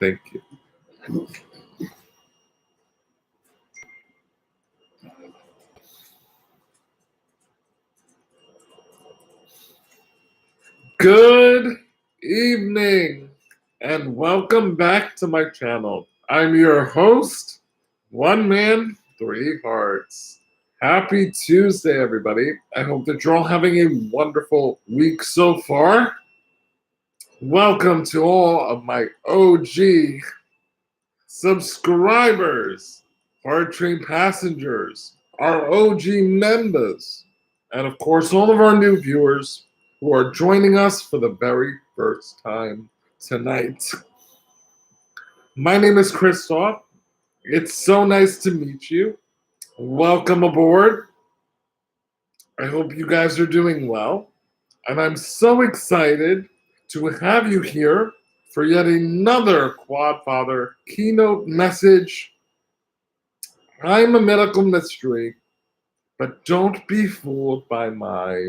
Thank you. Good evening and welcome back to my channel. I'm your host, One Man, Three Hearts. Happy Tuesday, everybody. I hope that you're all having a wonderful week so far. Welcome to all of my OG subscribers, Heart Train passengers, our OG members, and of course, all of our new viewers who are joining us for the very first time tonight. My name is Christoph. It's so nice to meet you. Welcome aboard. I hope you guys are doing well. And I'm so excited to have you here for yet another Quadfather keynote message. I'm a medical mystery, but don't be fooled by my ...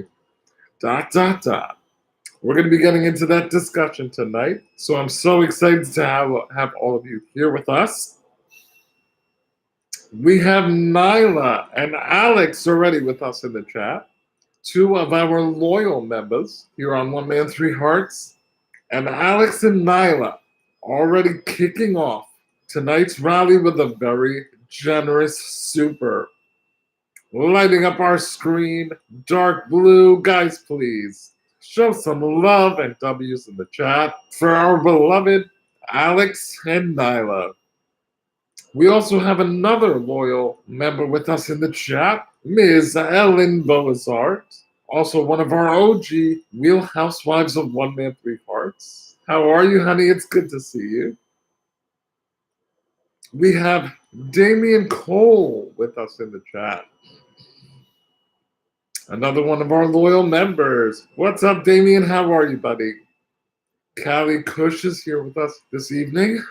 We're going to be getting into that discussion tonight, so I'm so excited to have all of you here with us. We have Nyla and Alex already with us in the chat, two of our loyal members here on One Man, Three Hearts, and Alex and Nyla already kicking off tonight's rally with a very generous super. Lighting up our screen, dark blue. Guys, please show some love and W's in the chat for our beloved Alex and Nyla. We also have another loyal member with us in the chat, Ms. Ellen Boazart, also one of our OG Real Housewives of One Man, Three Hearts. How are you, honey? It's good to see you. We have Damian Cole with us in the chat. Another one of our loyal members. What's up, Damien? How are you, buddy? Callie Cush is here with us this evening.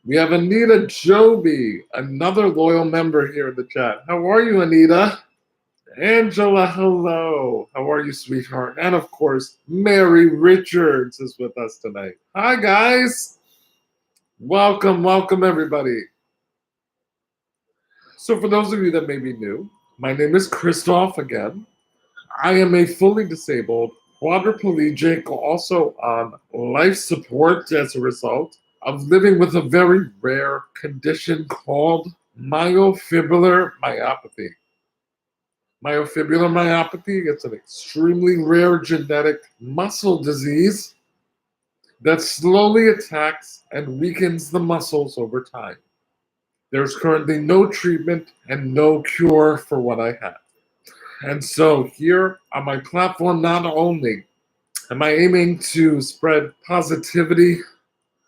We have Anita Joby, another loyal member here in the chat. How are you, Anita? Angela, hello. How are you, sweetheart? And of course, Mary Richards is with us tonight. Hi, guys. Welcome, welcome, everybody. So for those of you that may be new, my name is Christoph again. I am a fully disabled quadriplegic, also on life support as a result of living with a very rare condition called myofibrillar myopathy. Myofibrillar myopathy is an extremely rare genetic muscle disease that slowly attacks and weakens the muscles over time. There's currently no treatment and no cure for what I have. And so here on my platform, not only am I aiming to spread positivity,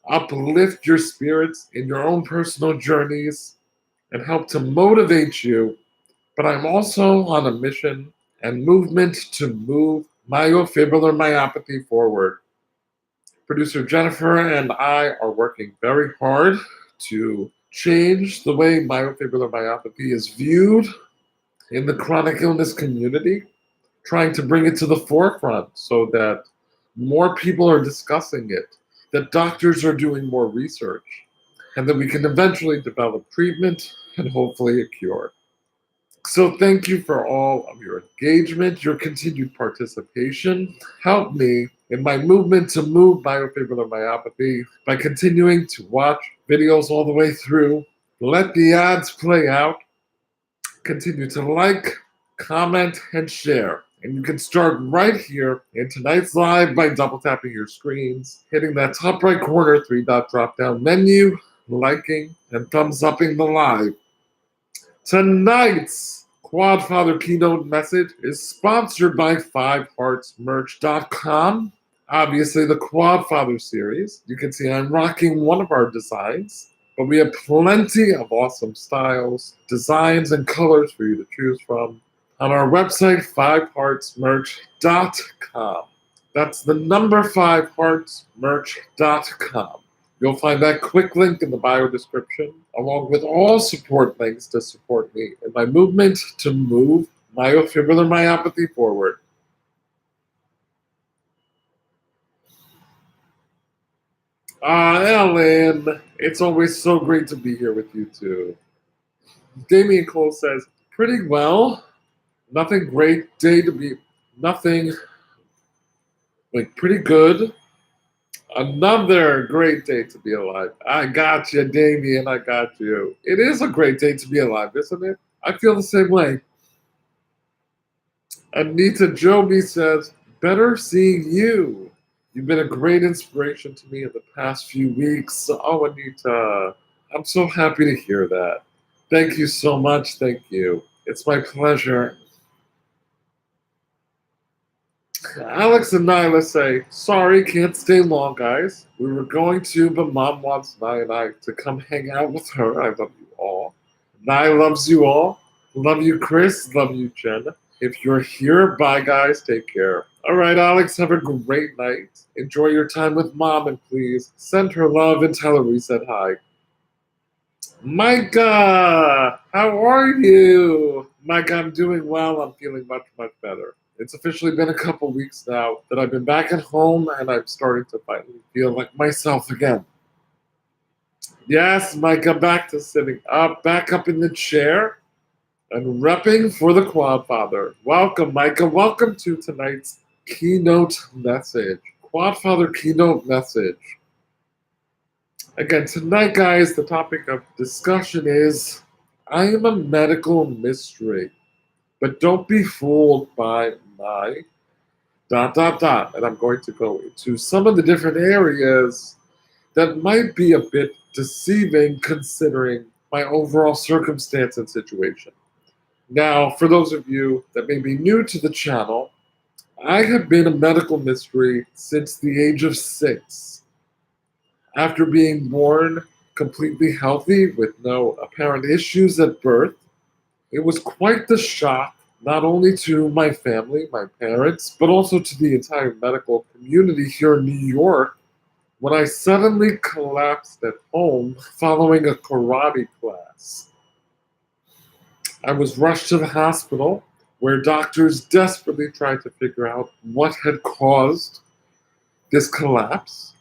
uplift your spirits in your own personal journeys, and help to motivate you, but I'm also on a mission and movement to move myofibrillar myopathy forward. Producer Jennifer and I are working very hard to change the way myofibrillar myopathy is viewed in the chronic illness community, trying to bring it to the forefront so that more people are discussing it, that doctors are doing more research, and that we can eventually develop treatment and hopefully a cure. So thank you for all of your engagement, your continued participation. Help me in my movement to move myofibrillar myopathy by continuing to watch videos all the way through, let the ads play out, continue to like, comment, and share. And you can start right here in tonight's live by double tapping your screens, hitting that top right corner 3-dot drop down menu, liking, and thumbs upping the live. Tonight's Quadfather keynote message is sponsored by 5heartsmerch.com. Obviously, the Quadfather series. You can see I'm rocking one of our designs, but we have plenty of awesome styles, designs, and colors for you to choose from on our website, 5heartsmerch.com. That's the number 5heartsmerch.com. You'll find that quick link in the bio description, along with all support links to support me in my movement to move myofibrillar myopathy forward. Ellen, it's always so great to be here with you too. Damian Cole says, pretty well. Nothing great day to be, nothing like pretty good. Another great day to be alive. I got you, Damien. I got you. It is a great day to be alive, isn't it? I feel the same way. Anita Joby says, better seeing you. You've been a great inspiration to me in the past few weeks. Oh, Anita, I'm so happy to hear that. Thank you so much. Thank you. It's my pleasure. Alex and Nyla say, sorry, can't stay long, guys. We were going to, but Mom wants Nyla and I to come hang out with her. I love you all. Nyla loves you all. Love you, Chris. Love you, Jen. If you're here, bye, guys. Take care. All right, Alex, have a great night. Enjoy your time with Mom, and please send her love and tell her we said hi. Micah, how are you? Micah, I'm doing well. I'm feeling much, much better. It's officially been a couple weeks now that I've been back at home and I'm starting to finally feel like myself again. Yes, Micah, back to sitting up, back up in the chair and repping for the Quadfather. Welcome, Micah. Welcome to tonight's keynote message. Quadfather keynote message. Again, tonight, guys, the topic of discussion is I am a medical mystery, but don't be fooled by my ... And I'm going to go into some of the different areas that might be a bit deceiving considering my overall circumstance and situation. Now, for those of you that may be new to the channel, I have been a medical mystery since the age of 6. After being born completely healthy with no apparent issues at birth, it was quite the shock, not only to my family, my parents, but also to the entire medical community here in New York, when I suddenly collapsed at home following a karate class. I was rushed to the hospital, where doctors desperately tried to figure out what had caused this collapse,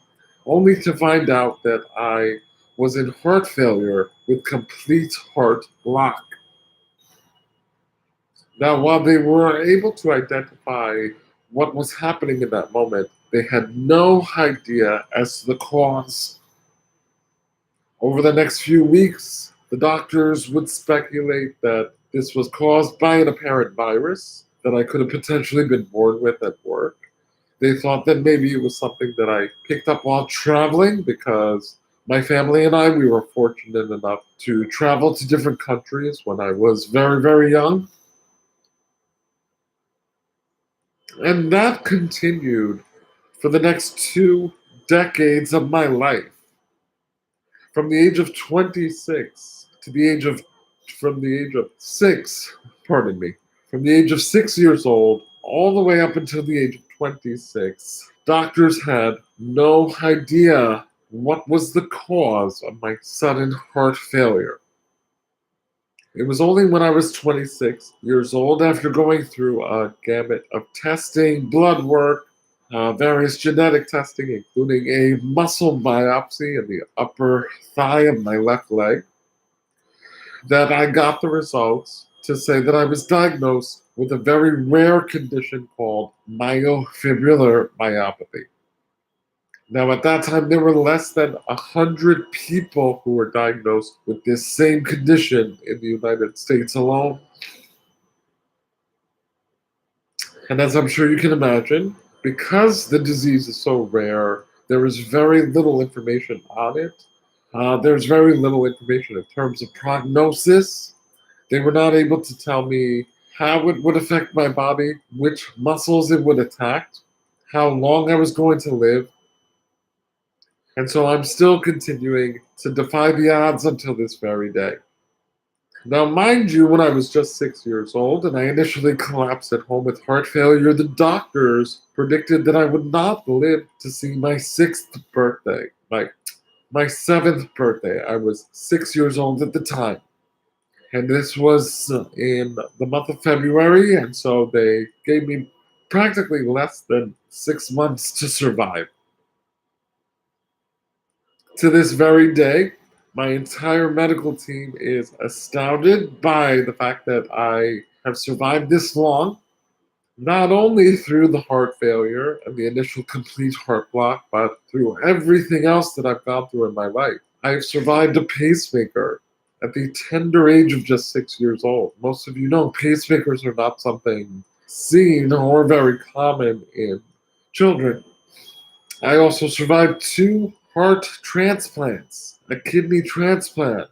only to find out that I was in heart failure with complete heart block. Now, while they were able to identify what was happening in that moment, they had no idea as to the cause. Over the next few weeks, the doctors would speculate that this was caused by an apparent virus that I could have potentially been born with at work. They thought that maybe it was something that I picked up while traveling because my family and I, we were fortunate enough to travel to different countries when I was very, very young. And that continued for the next 2 decades of my life. From the age of 26 to the age of, from the age of 6, pardon me, from the age of 6 years old all the way up until the age of 26, doctors had no idea what was the cause of my sudden heart failure. It was only when I was 26 years old, after going through a gamut of testing, blood work, various genetic testing, including a muscle biopsy in the upper thigh of my left leg, that I got the results to say that I was diagnosed with a very rare condition called myofibrillar myopathy. Now, at that time, there were less than 100 people who were diagnosed with this same condition in the United States alone. And as I'm sure you can imagine, because the disease is so rare, there is very little information on it. There's very little information in terms of prognosis. They were not able to tell me how it would affect my body, which muscles it would attack, how long I was going to live. And so I'm still continuing to defy the odds until this very day. Now, mind you, when I was just 6 years old and I initially collapsed at home with heart failure, the doctors predicted that I would not live to see my 6th birthday, my 7th birthday. I was 6 years old at the time. And this was in the month of February, and so they gave me practically less than 6 months to survive. To this very day, my entire medical team is astounded by the fact that I have survived this long, not only through the heart failure and the initial complete heart block, but through everything else that I've gone through in my life. I've survived a pacemaker at the tender age of just 6 years old. Most of you know pacemakers are not something seen or very common in children. I also survived 2 heart transplants, a kidney transplant.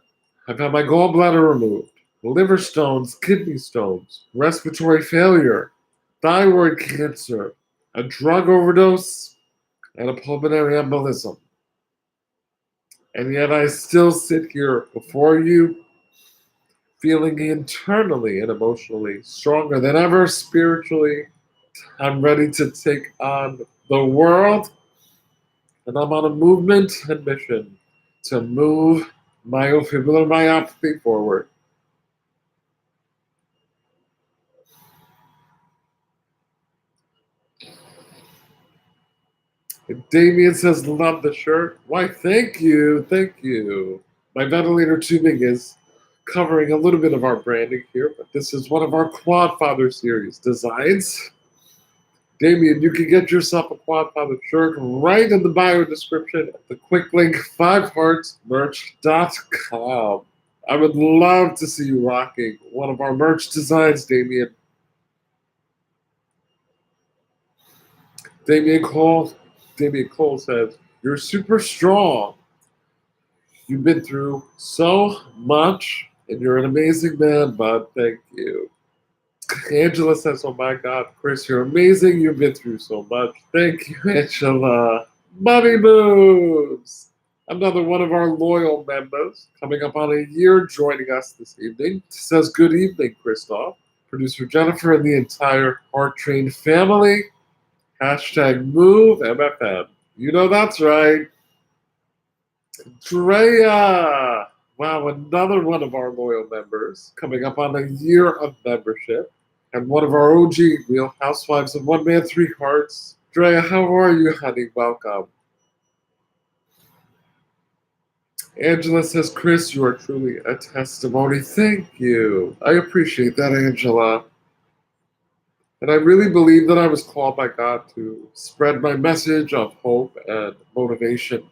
I've had my gallbladder removed, liver stones, kidney stones, respiratory failure, thyroid cancer, a drug overdose, and a pulmonary embolism. And yet I still sit here before you, feeling internally and emotionally stronger than ever spiritually. I'm ready to take on the world, and I'm on a movement and mission to move myofibrillar myopathy forward. And Damien says, love the shirt. Why, thank you, thank you. My ventilator tubing is covering a little bit of our branding here, but this is one of our Quadfather series designs. Damien, you can get yourself a Quadfather shirt right in the bio description at the quick link 5heartsmerch.com. I would love to see you rocking one of our merch designs, Damien. Damien Cole. Damien Cole says, you're super strong. You've been through so much, and you're an amazing man, bud. Thank you. Angela says, oh my God, Chris, you're amazing. You've been through so much. Thank you, Angela. Money moves. Another one of our loyal members, coming up on a year, joining us this evening. Says, good evening, Christoph. Producer Jennifer and the entire Heart Train family. Hashtag move MFM. You know that's right. Drea. Wow, another one of our loyal members, coming up on a year of membership. And one of our OG Real Housewives of One Man, Three Hearts. Drea, how are you, honey? Welcome. Angela says, Chris, you are truly a testimony. Thank you. I appreciate that, Angela. And I really believe that I was called by God to spread my message of hope and motivation.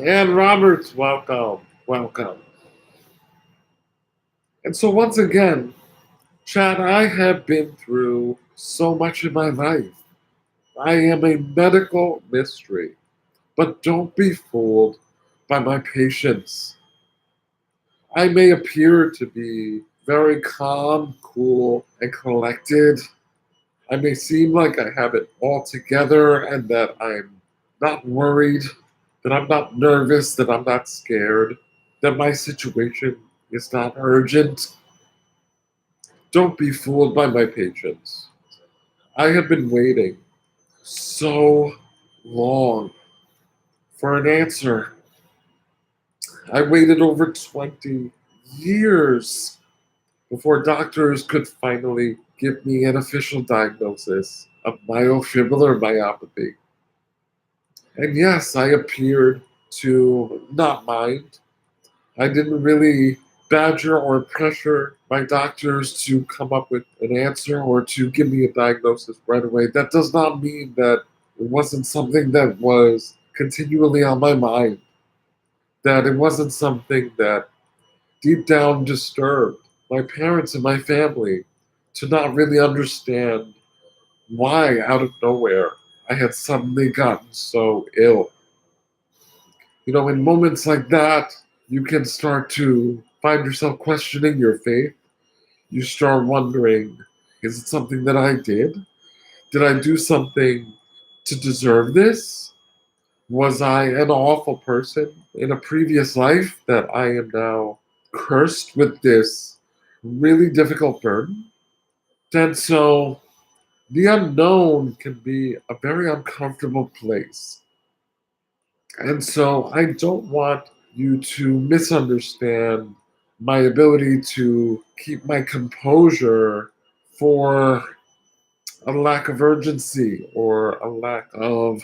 Ann Roberts, welcome. Welcome. And so once again, Chad, I have been through so much in my life. I am a medical mystery, but don't be fooled by my patience. I may appear to be very calm, cool, and collected. I may seem like I have it all together and that I'm not worried, that I'm not nervous, that I'm not scared, that my situation is not urgent. Don't be fooled by my patience. I have been waiting so long for an answer. I waited over 20 years before doctors could finally give me an official diagnosis of myofibrillar myopathy. And yes, I appeared to not mind. I didn't really badger or pressure my doctors to come up with an answer or to give me a diagnosis right away. That does not mean that it wasn't something that was continually on my mind, that it wasn't something that deep down disturbed my parents and my family to not really understand why, out of nowhere, I had suddenly gotten so ill. You know, in moments like that, you can start to find yourself questioning your faith. You start wondering, is it something that I did? Did I do something to deserve this? Was I an awful person in a previous life that I am now cursed with this really difficult burden? And so the unknown can be a very uncomfortable place. And so I don't want you to misunderstand my ability to keep my composure for a lack of urgency or a lack of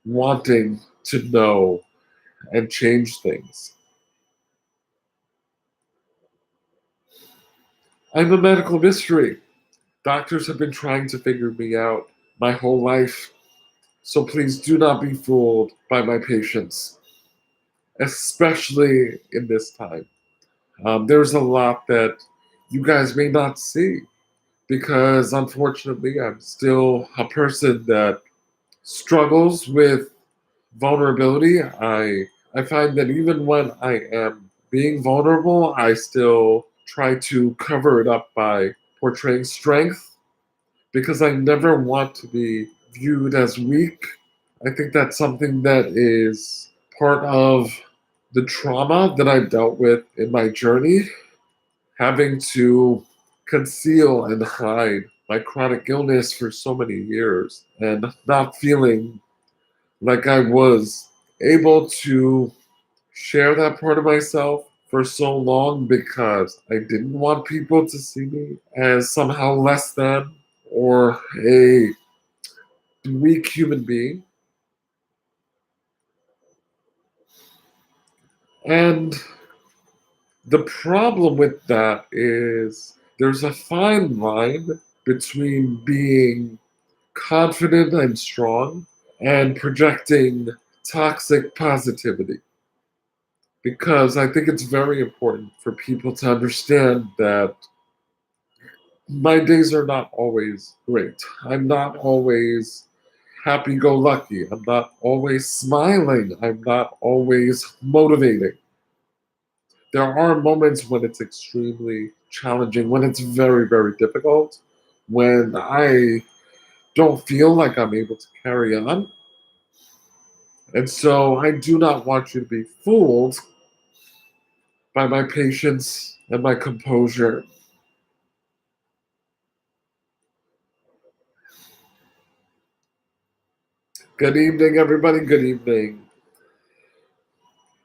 wanting to know and change things. I'm a medical mystery. Doctors have been trying to figure me out my whole life, so please do not be fooled by my patience, especially in this time. There's a lot that you guys may not see because unfortunately I'm still a person that struggles with vulnerability. I find that even when I am being vulnerable, I still try to cover it up by portraying strength because I never want to be viewed as weak. I think that's something that is part of the trauma that I've dealt with in my journey, having to conceal and hide my chronic illness for so many years and not feeling like I was able to share that part of myself for so long because I didn't want people to see me as somehow less than or a weak human being. And the problem with that is there's a fine line between being confident and strong and projecting toxic positivity. Because I think it's very important for people to understand that my days are not always great. I'm not always happy go lucky. I'm not always smiling. I'm not always motivating. There are moments when it's extremely challenging, when it's very, very difficult, when I don't feel like I'm able to carry on. And so I do not want you to be fooled by my patience and my composure. Good evening, everybody. Good evening.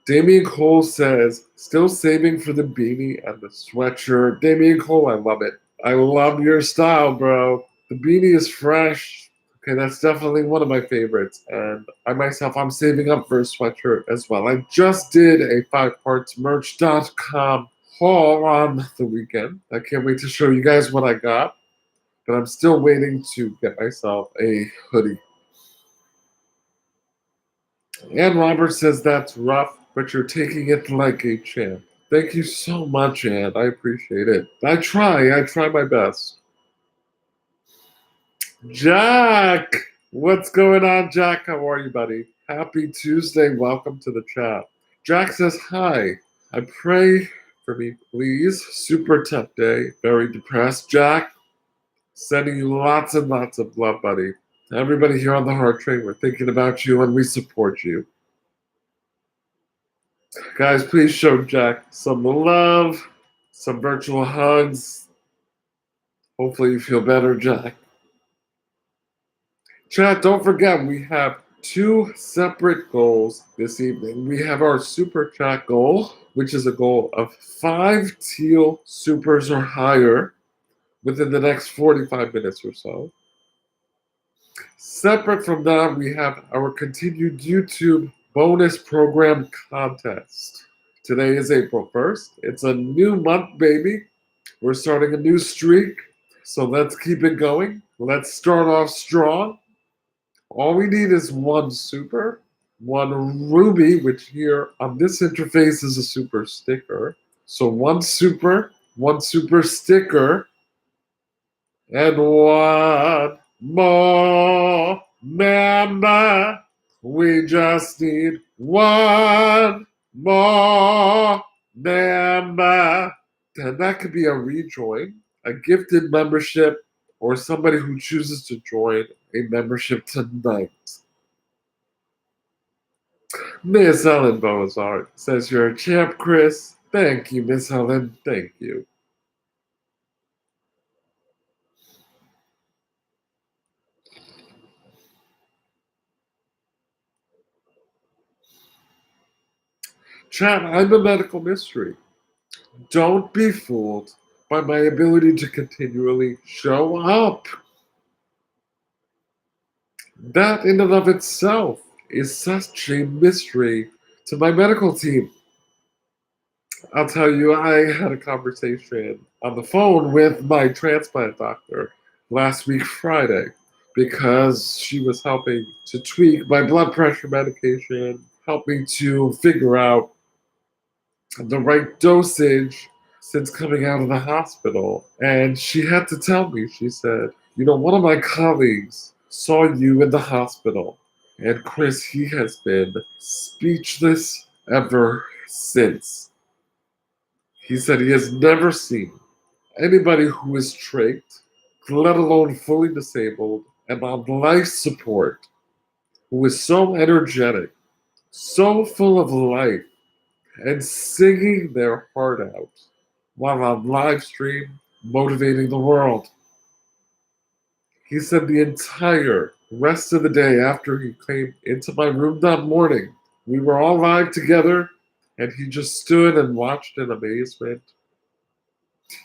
Damien Cole says, still saving for the beanie and the sweatshirt. Damien Cole, I love it. I love your style, bro. The beanie is fresh. Okay, that's definitely one of my favorites. And I myself, I'm saving up for a sweatshirt as well. I just did a 5partsmerch.com haul on the weekend. I can't wait to show you guys what I got. But I'm still waiting to get myself a hoodie. Ann Roberts says that's rough, but you're taking it like a champ. Thank you so much, Ann. I appreciate it. I try my best. Jack! What's going on, Jack? How are you, buddy? Happy Tuesday. Welcome to the chat. Jack says, hi. I pray for me, please. Super tough day. Very depressed. Jack, sending you lots and lots of love, buddy. Everybody here on the Heart Train, we're thinking about you and we support you. Guys, please show Jack some love, some virtual hugs. Hopefully you feel better, Jack. Chat, don't forget, we have two separate goals this evening. We have our super chat goal, which is a goal of 5 teal supers or higher within the next 45 minutes or so. Separate from that, we have our continued YouTube bonus program contest. Today is April 1st. It's a new month, baby. We're starting a new streak. So let's keep it going. Let's start off strong. All we need is one super, one ruby, which here on this interface is a super sticker. So one super sticker, and one more member. We just need one more member. And that could be a rejoin, a gifted membership, or somebody who chooses to join a membership tonight. Miss Ellen Bozart says you're a champ, Chris. Thank you, Miss Ellen. Thank you. Chat, I'm a medical mystery. Don't be fooled by my ability to continually show up. That in and of itself is such a mystery to my medical team. I'll tell you, I had a conversation on the phone with my transplant doctor last week, Friday, because she was helping to tweak my blood pressure medication, helping to figure out the right dosage since coming out of the hospital. And she had to tell me, she said, one of my colleagues saw you in the hospital. And Chris, he has been speechless ever since. He said he has never seen anybody who is trached, let alone fully disabled, and on life support, who is so energetic, so full of life, and singing their heart out while on live stream motivating the world. He said the entire rest of the day after he came into my room that morning, we were all live together, and he just stood and watched in amazement.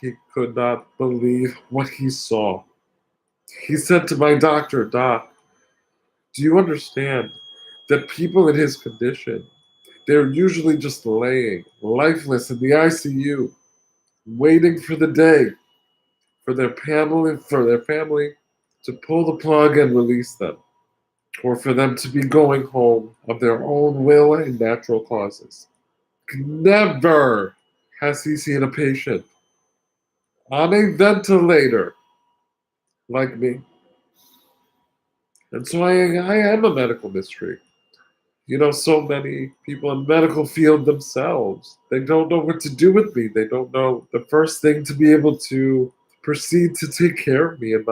He could not believe what he saw. He said to my doctor, Doc, do you understand that people in his condition, they're usually just laying lifeless in the ICU, waiting for the day for their family to pull the plug and release them, or for them to be going home of their own will and natural causes. Never has he seen a patient on a ventilator like me. And so I am a medical mystery. So many people in the medical field themselves, they don't know what to do with me. They don't know the first thing to be able to proceed to take care of me in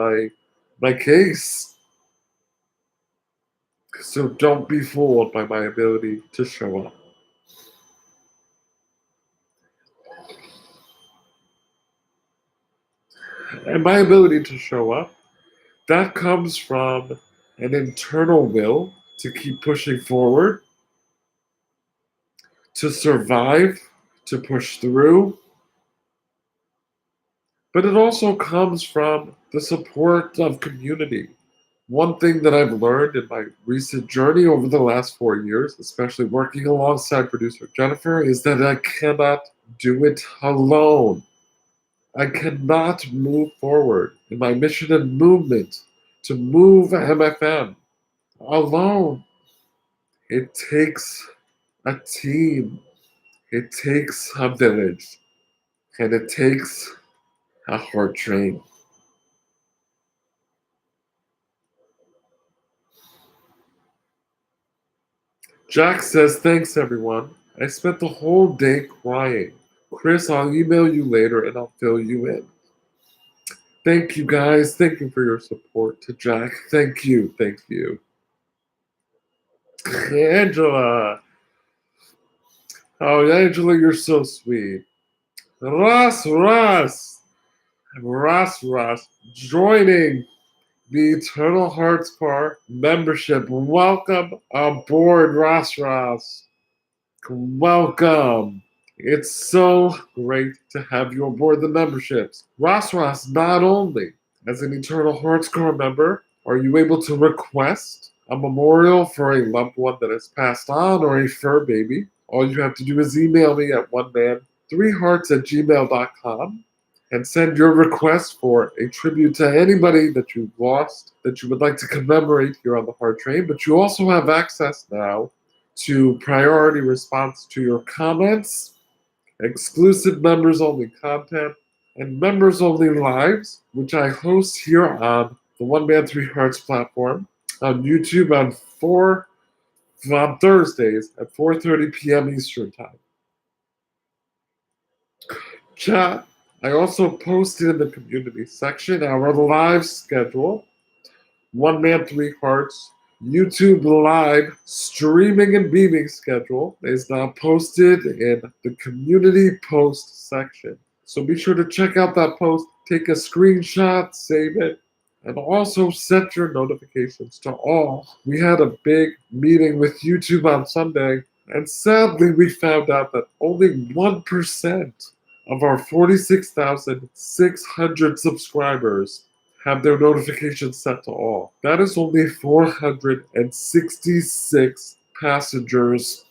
my case. So don't be fooled by my ability to show up. And my ability to show up, that comes from an internal will to keep pushing forward, to survive, to push through. But it also comes from the support of community. One thing that I've learned in my recent journey over the last 4 years, especially working alongside producer Jennifer, is that I cannot do it alone. I cannot move forward in my mission and movement to move MFM alone. It takes a team, it takes a village, and it takes a heart train. Jack says, thanks everyone. I spent the whole day crying. Chris, I'll email you later and I'll fill you in. Thank you guys. Thank you for your support to Jack. Thank you. Thank you. Angela. Oh, Angela, you're so sweet. Ross, joining the Eternal Hearts Bar membership. Welcome aboard, Ross. Welcome. It's so great to have you aboard the memberships. Ross, not only as an Eternal Hearts Core member are you able to request a memorial for a loved one that has passed on or a fur baby. All you have to do is email me at oneman3hearts@gmail.com and send your request for a tribute to anybody that you've lost that you would like to commemorate here on the Heart Train. But you also have access now to priority response to your comments, exclusive members only content, and members only lives, which I host here on the One Man Three Hearts platform on YouTube on Thursdays at 4:30 p.m. Eastern Time. Chat. I also posted in the community section our live schedule. One Man Three Hearts YouTube live streaming and beaming schedule is now posted in the community post section. So be sure to check out that post, take a screenshot, save it, and also set your notifications to all. We had a big meeting with YouTube on Sunday, and sadly we found out that only 1% of our 46,600 subscribers have their notifications set to all. That is only 466 passengers,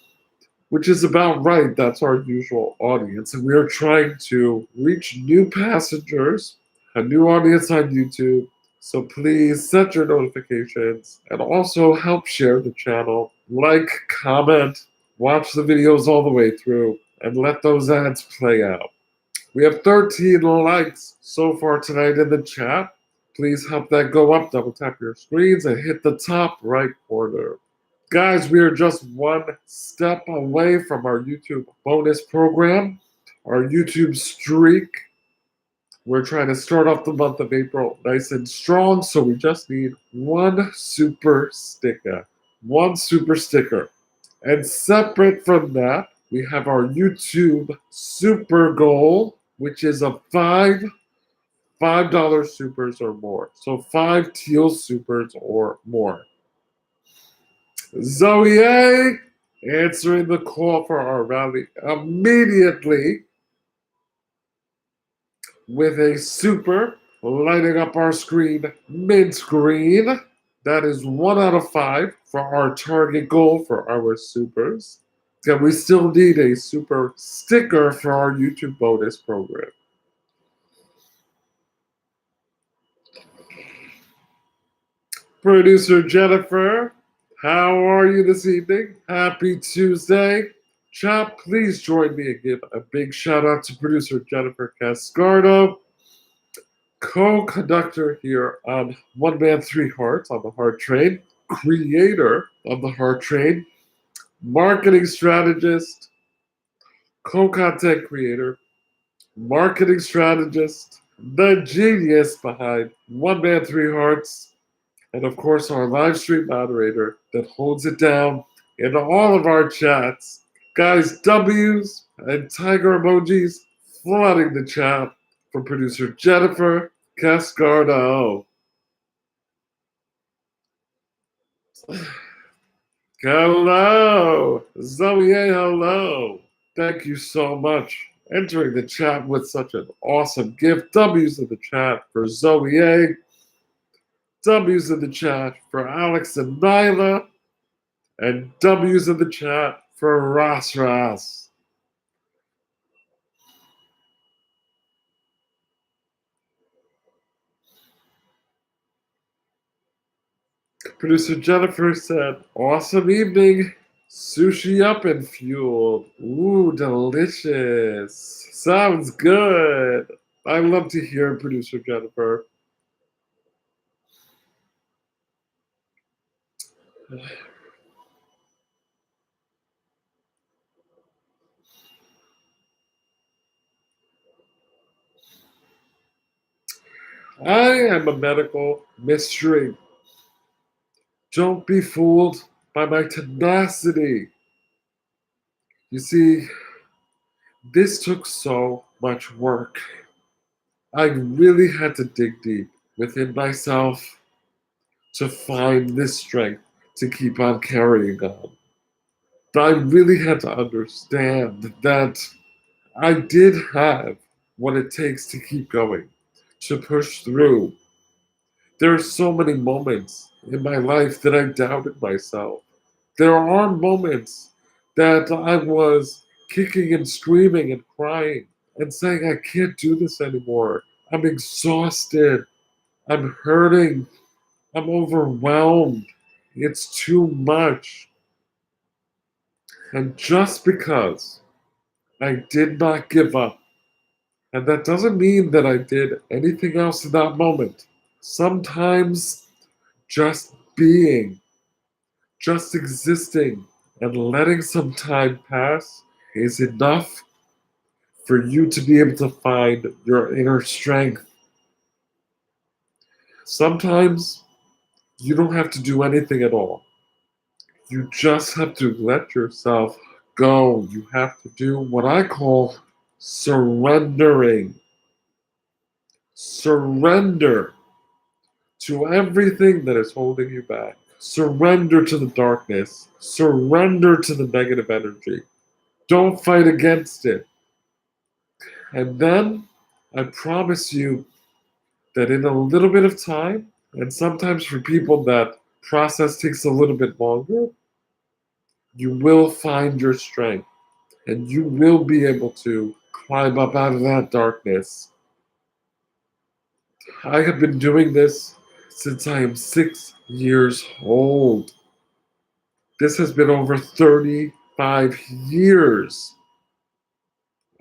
which is about right. That's our usual audience. And we are trying to reach new passengers, a new audience on YouTube. So please set your notifications and also help share the channel. Like, comment, watch the videos all the way through, and let those ads play out. We have 13 likes so far tonight in the chat. Please help that go up. Double tap your screens and hit the top right corner. Guys, we are just one step away from our YouTube bonus program, our YouTube streak. We're trying to start off the month of April nice and strong, so we just need one super sticker. One super sticker. And separate from that, we have our YouTube super goal, which is a $5 supers or more. So 5 teal supers or more. Zoe A, answering the call for our rally immediately with a super, lighting up our screen mint green. That is 1 out of 5 for our target goal for our supers. And we still need a super sticker for our YouTube bonus program. Producer Jennifer, how are you this evening? Happy Tuesday. Chat, please join me and give a big shout out to producer Jennifer Cascardo, co-conductor here on One Man, Three Hearts on the Heart Train, creator of the Heart Train, marketing strategist, co-content creator, marketing strategist, the genius behind One Man, Three Hearts, and of course our live stream moderator that holds it down in all of our chats. Guys, W's and tiger emojis flooding the chat from producer Jennifer Cascardo. Hello, Zoe, hello. Thank you so much. Entering the chat with such an awesome gift. W's in the chat for Zoe A. W's in the chat for Alex and Nyla. And W's in the chat for Ras Ras. Producer Jennifer said, awesome evening. Sushi up and fueled. Ooh, delicious. Sounds good. I love to hear producer Jennifer. I am a medical mystery. Don't be fooled by my tenacity. You see, this took so much work. I really had to dig deep within myself to find this strength to keep on carrying on. But I really had to understand that I did have what it takes to keep going, to push through. There are so many moments in my life that I doubted myself. There are moments that I was kicking and screaming and crying and saying, I can't do this anymore. I'm exhausted. I'm hurting. I'm overwhelmed. It's too much. And just because I did not give up, and that doesn't mean that I did anything else in that moment. Sometimes just being, just existing, and letting some time pass is enough for you to be able to find your inner strength. Sometimes you don't have to do anything at all. You just have to let yourself go. You have to do what I call surrendering. Surrender to everything that is holding you back. Surrender to the darkness. Surrender to the negative energy. Don't fight against it. And then I promise you, that in a little bit of time, and sometimes for people that process takes a little bit longer, you will find your strength and you will be able to climb up out of that darkness. I have been doing this since I am 6 years old. This has been over 35 years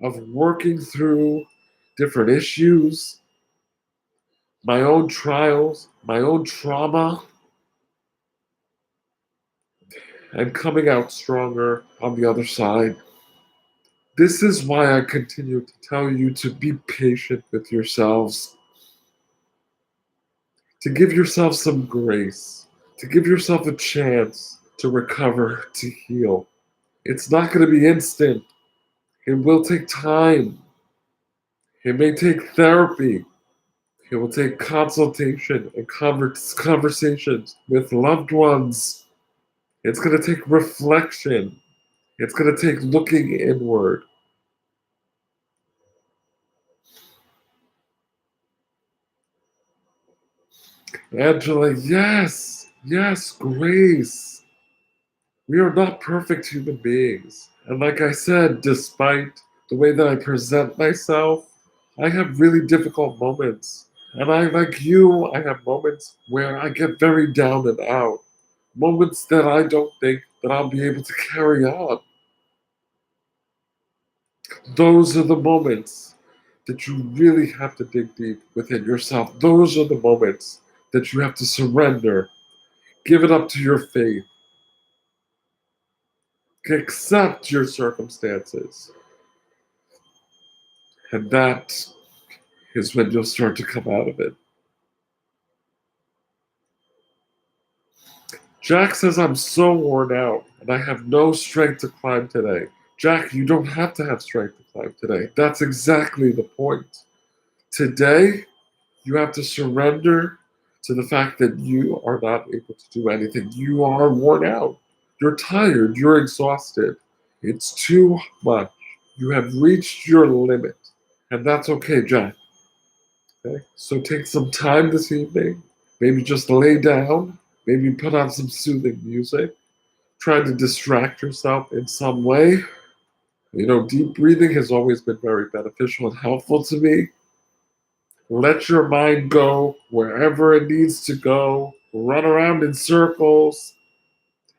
of working through different issues, my own trials, my own trauma, and coming out stronger on the other side. This is why I continue to tell you to be patient with yourselves, to give yourself some grace, to give yourself a chance to recover, to heal. It's not going to be instant. It will take time. It may take therapy. It will take consultation and conversations with loved ones. It's going to take reflection. It's going to take looking inward. Angela, yes, yes, grace. We are not perfect human beings. And like I said, despite the way that I present myself, I have really difficult moments. And I, like you, I have moments where I get very down and out. Moments that I don't think that I'll be able to carry on. Those are the moments that you really have to dig deep within yourself. Those are the moments that you have to surrender, give it up to your faith, accept your circumstances. And that is when you'll start to come out of it. Jack says, I'm so worn out and I have no strength to climb today. Jack, you don't have to have strength to climb today. That's exactly the point. Today, you have to surrender to the fact that you are not able to do anything. You are worn out. You're tired. You're exhausted. It's too much. You have reached your limit. And that's okay, Jack. Okay? So take some time this evening. Maybe just lay down. Maybe put on some soothing music. Try to distract yourself in some way. You know, deep breathing has always been very beneficial and helpful to me. Let your mind go wherever it needs to go. Run around in circles.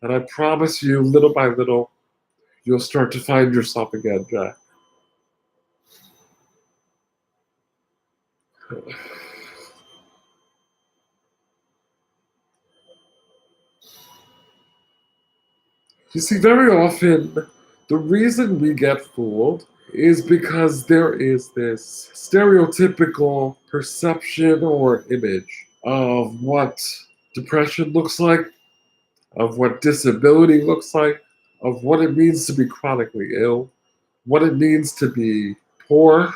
And I promise you, little by little, you'll start to find yourself again, Jack. You see, very often, the reason we get fooled is because there is this stereotypical perception or image of what depression looks like, of what disability looks like, of what it means to be chronically ill, what it means to be poor,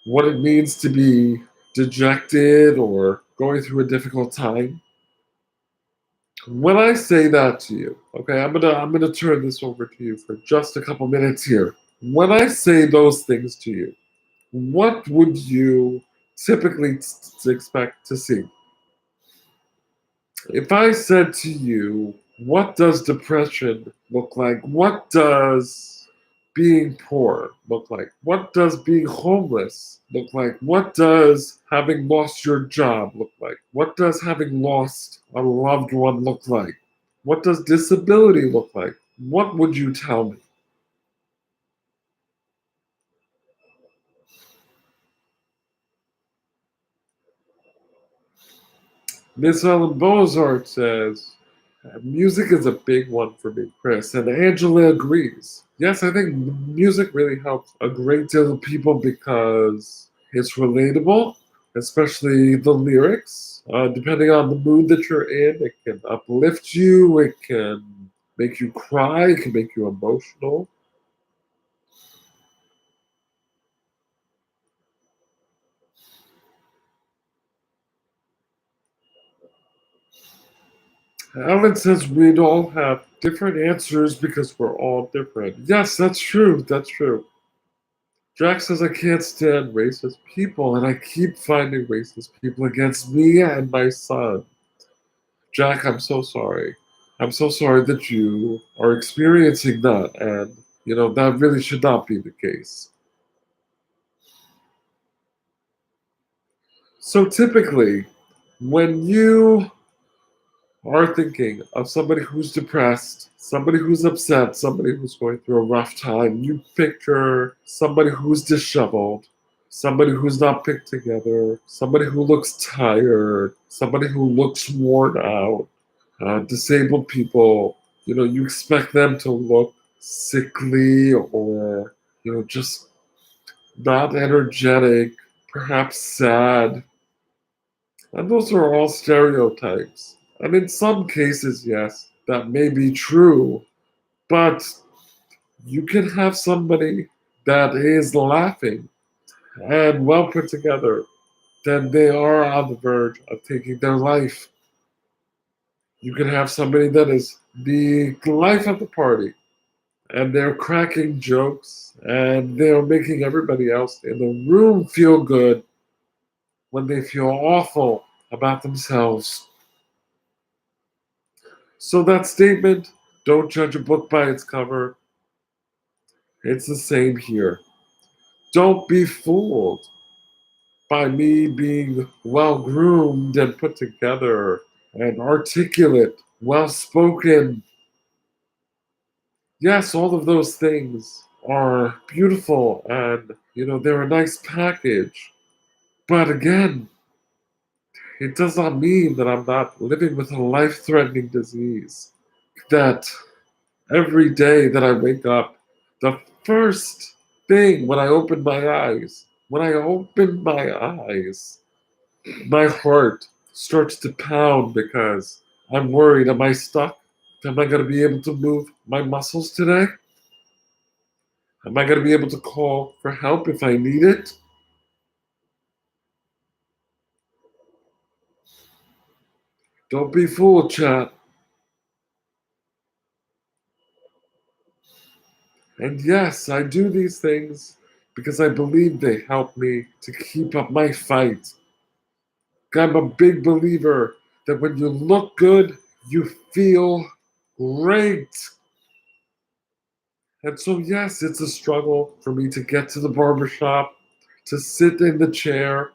what it means to be dejected or going through a difficult time. When I say that to you, okay, I'm gonna turn this over to you for just a couple minutes here. When I say those things to you, what would you typically expect to see? If I said to you, what does depression look like? What does being poor look like? What does being homeless look like? What does having lost your job look like? What does having lost a loved one look like? What does disability look like? What would you tell me? Miss Ellen Bozart says, music is a big one for me, Chris, and Angela agrees. Yes, I think music really helps a great deal of people because it's relatable, especially the lyrics. Depending on the mood that you're in, it can uplift you, it can make you cry, it can make you emotional. Alan says we'd all have different answers because we're all different. Yes, that's true. That's true. Jack says I can't stand racist people, and I keep finding racist people against me and my son. Jack, I'm so sorry. I'm so sorry that you are experiencing that, and that really should not be the case. So typically, when you are thinking of somebody who's depressed, somebody who's upset, somebody who's going through a rough time, you picture somebody who's disheveled, somebody who's not picked together, somebody who looks tired, somebody who looks worn out, disabled people. You expect them to look sickly or, just not energetic, perhaps sad. And those are all stereotypes. And in some cases, yes, that may be true, but you can have somebody that is laughing and well put together, then they are on the verge of taking their life. You can have somebody that is the life of the party and they're cracking jokes and they're making everybody else in the room feel good when they feel awful about themselves. So that statement, don't judge a book by its cover, it's the same here. Don't be fooled by me being well groomed and put together and articulate, well spoken. Yes, all of those things are beautiful and, they're a nice package. But again, it does not mean that I'm not living with a life threatening disease. That every day that I wake up, the first thing when I open my eyes, my heart starts to pound because I'm worried. Am I stuck? Am I going to be able to move my muscles today? Am I going to be able to call for help if I need it? Don't be fooled, chat. And yes, I do these things because I believe they help me to keep up my fight. I'm a big believer that when you look good, you feel great. And so, yes, it's a struggle for me to get to the barbershop, to sit in the chair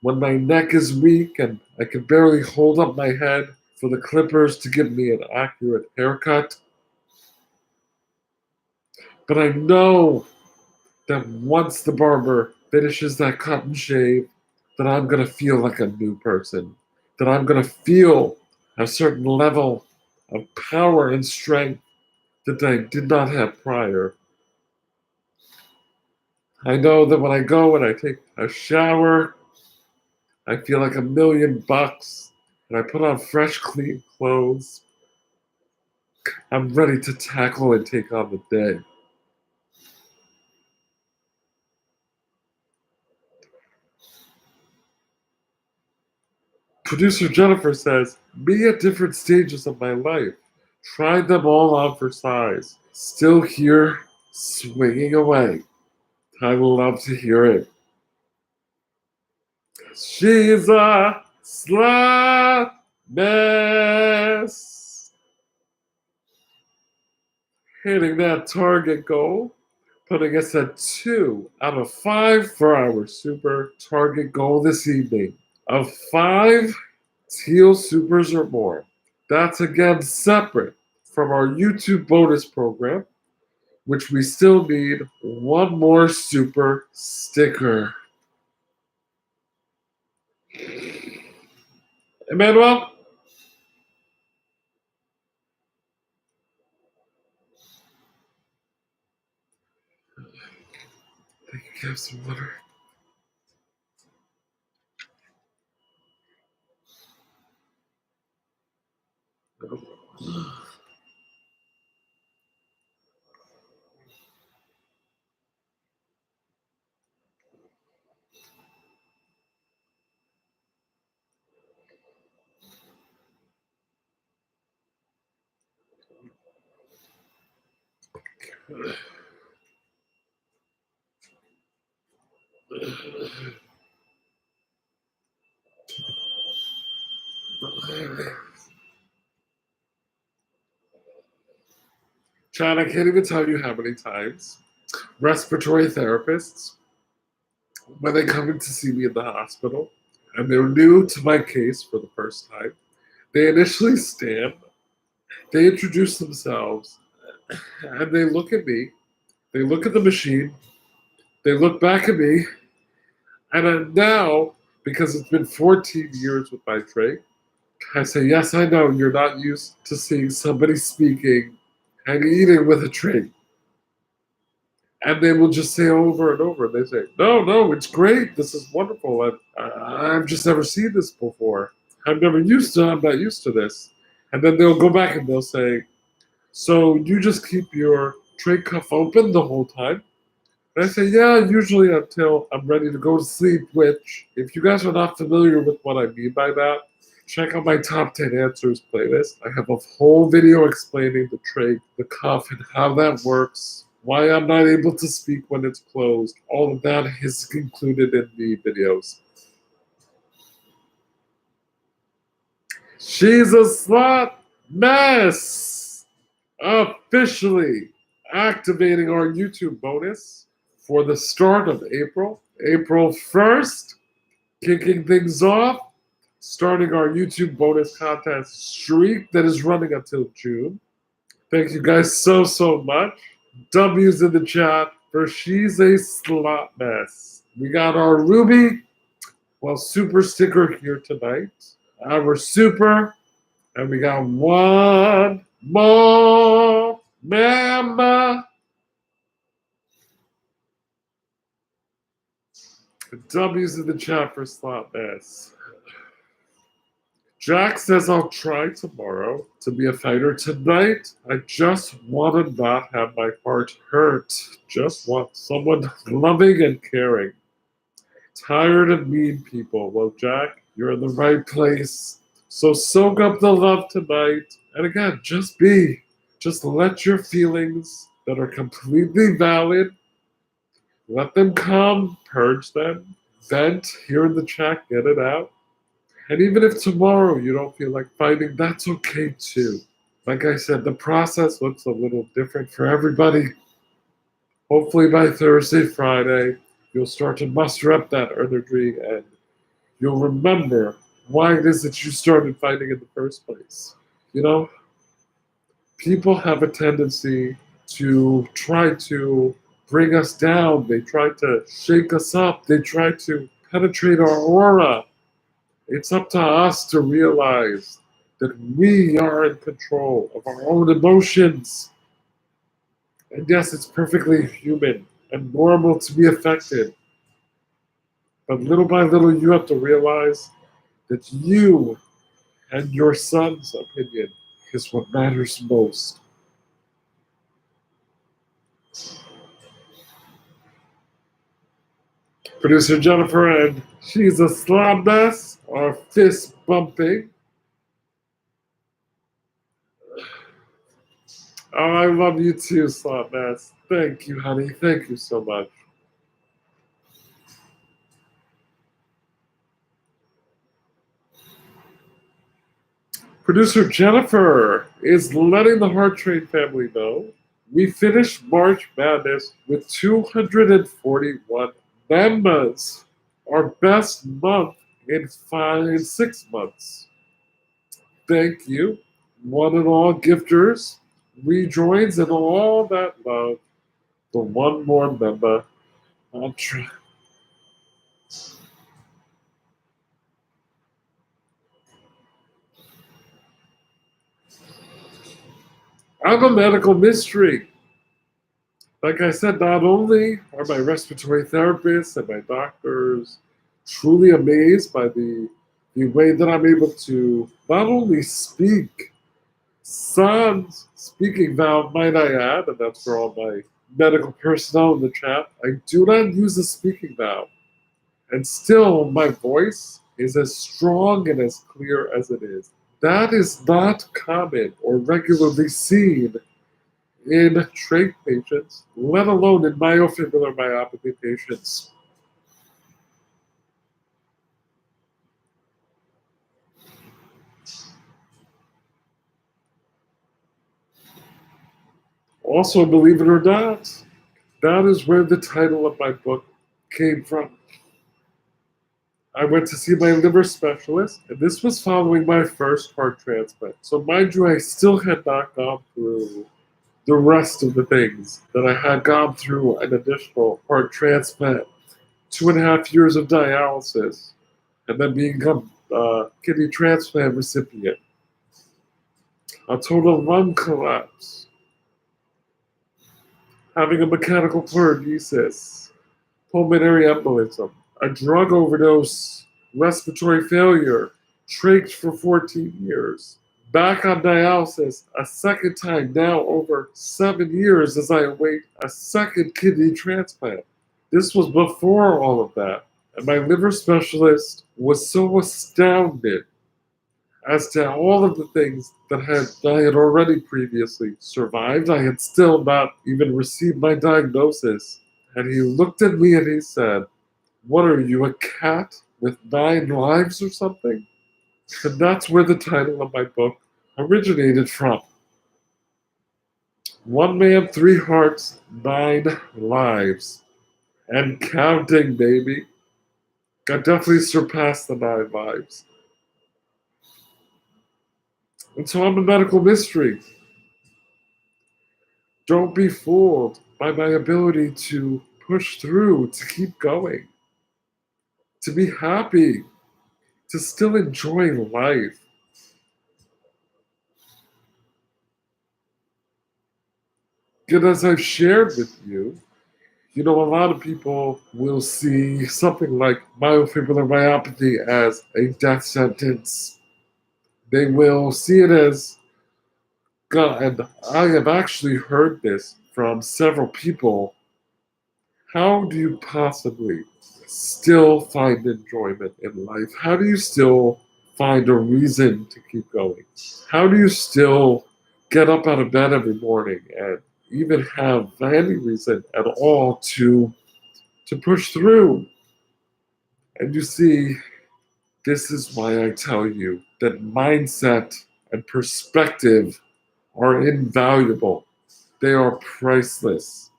when my neck is weak and I can barely hold up my head for the clippers to give me an accurate haircut. But I know that once the barber finishes that cut and shave, that I'm going to feel like a new person, that I'm going to feel a certain level of power and strength that I did not have prior. I know that when I go and I take a shower, I feel like $1,000,000 and I put on fresh, clean clothes. I'm ready to tackle and take on the day. Producer Jennifer says, me at different stages of my life. Tried them all on for size. Still here, swinging away. I love to hear it. She's a slut mess. Hitting that target goal, putting us at 2 out of 5 for our super target goal this evening. Of 5 teal supers or more. That's again separate from our YouTube bonus program, which we still need one more super sticker. Emmanuel? Thank you, have some water. Chad, I can't even tell you how many times respiratory therapists, when they come in to see me in the hospital, and they're new to my case for the first time, they initially stand, they introduce themselves, and they look at me, they look at the machine, they look back at me, and now, because it's been 14 years with my trach, I say, yes, I know you're not used to seeing somebody speaking and eating with a trach. And they will just say over and over, they say, no, no, it's great. This is wonderful. I've just never seen this before. I'm not used to this. And then they'll go back and they'll say, so you just keep your trach cuff open the whole time? And I say, yeah, usually until I'm ready to go to sleep, which, if you guys are not familiar with what I mean by that, check out my top 10 answers playlist. I have a whole video explaining the trach, the cuff, and how that works, why I'm not able to speak when it's closed. All of that is included in the videos. She's a slut mess! Officially activating our YouTube bonus for the start of April. April 1st, kicking things off, starting our YouTube bonus contest streak that is running until June. Thank you guys so, so much. W's in the chat for She's a Slot Mess. We got our Ruby, super sticker here tonight. Our super, and we got one more member. W's in the chat for Slot Mess. Jack says I'll try tomorrow to be a fighter. Tonight, I just want to not have my heart hurt. Just want someone loving and caring. Tired of mean people. Well, Jack, you're in the right place. So soak up the love tonight. And again, just be. Just let your feelings that are completely valid, let them come, purge them, vent here in the chat, get it out. And even if tomorrow you don't feel like fighting, that's okay too. Like I said, the process looks a little different for everybody. Hopefully by Thursday, Friday, you'll start to muster up that energy and you'll remember why it is that you started fighting in the first place. You know, people have a tendency to try to bring us down. They try to shake us up. They try to penetrate our aura. It's up to us to realize that we are in control of our own emotions. And yes, it's perfectly human and normal to be affected. But little by little, you have to realize that you and your son's opinion is what matters most. Producer Jennifer and She's a Slot Mess are fist bumping. Oh, I love you too, Slot Mess. Thank you, honey. Thank you so much. Producer Jennifer is letting the Heart Train family know we finished March Madness with 241 members. Our best month in 6 months. Thank you, one and all gifters, rejoins, and all that love. The one more member on track. I'm a medical mystery. Like I said, not only are my respiratory therapists and my doctors truly amazed by the way that I'm able to not only speak, sans speaking valve, might I add, and that's for all my medical personnel in the chat, I do not use a speaking valve. And still, my voice is as strong and as clear as it is. That is not common or regularly seen in trach patients, let alone in myofibrillary myopathy patients. Also, believe it or not, that is where the title of my book came from. I went to see my liver specialist, and this was following my first heart transplant. So, mind you, I still had not gone through the rest of the things that I had gone through an additional heart transplant, 2.5 years of dialysis, and then being a kidney transplant recipient, a total lung collapse, having a mechanical paralysis, pulmonary embolism, a drug overdose, respiratory failure, trached for 14 years, back on dialysis a second time, now over 7 years as I await a second kidney transplant. This was before all of that. And my liver specialist was so astounded as to all of the things that I had already previously survived. I had still not even received my diagnosis. And he looked at me and he said, "What are you, a cat with 9 lives or something?" And that's where the title of my book originated from. One man, 3 hearts, 9 lives. And counting, baby. I definitely surpassed the 9 lives. And so I'm a medical mystery. Don't be fooled by my ability to push through, to keep going, to be happy, to still enjoy life. And as I've shared with you, a lot of people will see something like myofibrillary myopathy as a death sentence. They will see it as God, and I have actually heard this from several people. How do you possibly still find enjoyment in life? How do you still find a reason to keep going? How do you still get up out of bed every morning and even have any reason at all to push through? And you see, this is why I tell you that mindset and perspective are invaluable. They are priceless.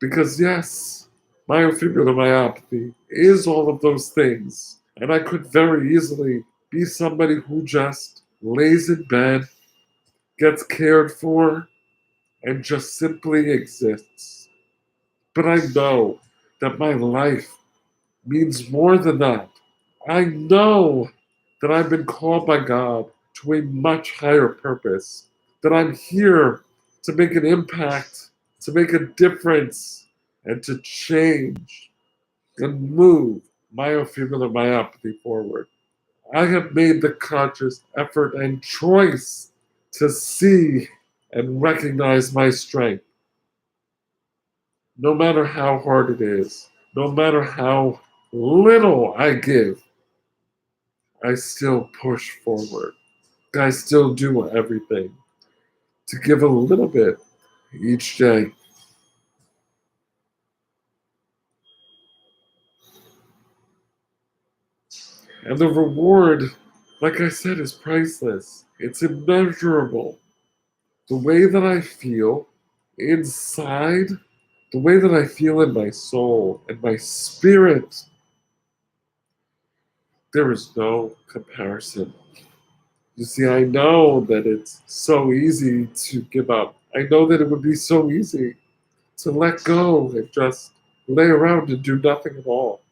Because yes, myofibrillary myopathy is all of those things. And I could very easily be somebody who just lays in bed, gets cared for, and just simply exists. But I know that my life means more than that. I know that I've been called by God to a much higher purpose, that I'm here to make an impact, to make a difference, and to change and move myofibrillary myopathy forward. I have made the conscious effort and choice to see and recognize my strength, no matter how hard it is, no matter how little I give. I still push forward. I still do everything to give a little bit each day. And the reward, like I said, is priceless. It's immeasurable. The way that I feel inside, the way that I feel in my soul and my spirit, there is no comparison. You see, I know that it's so easy to give up. I know that it would be so easy to let go and just lay around and do nothing at all.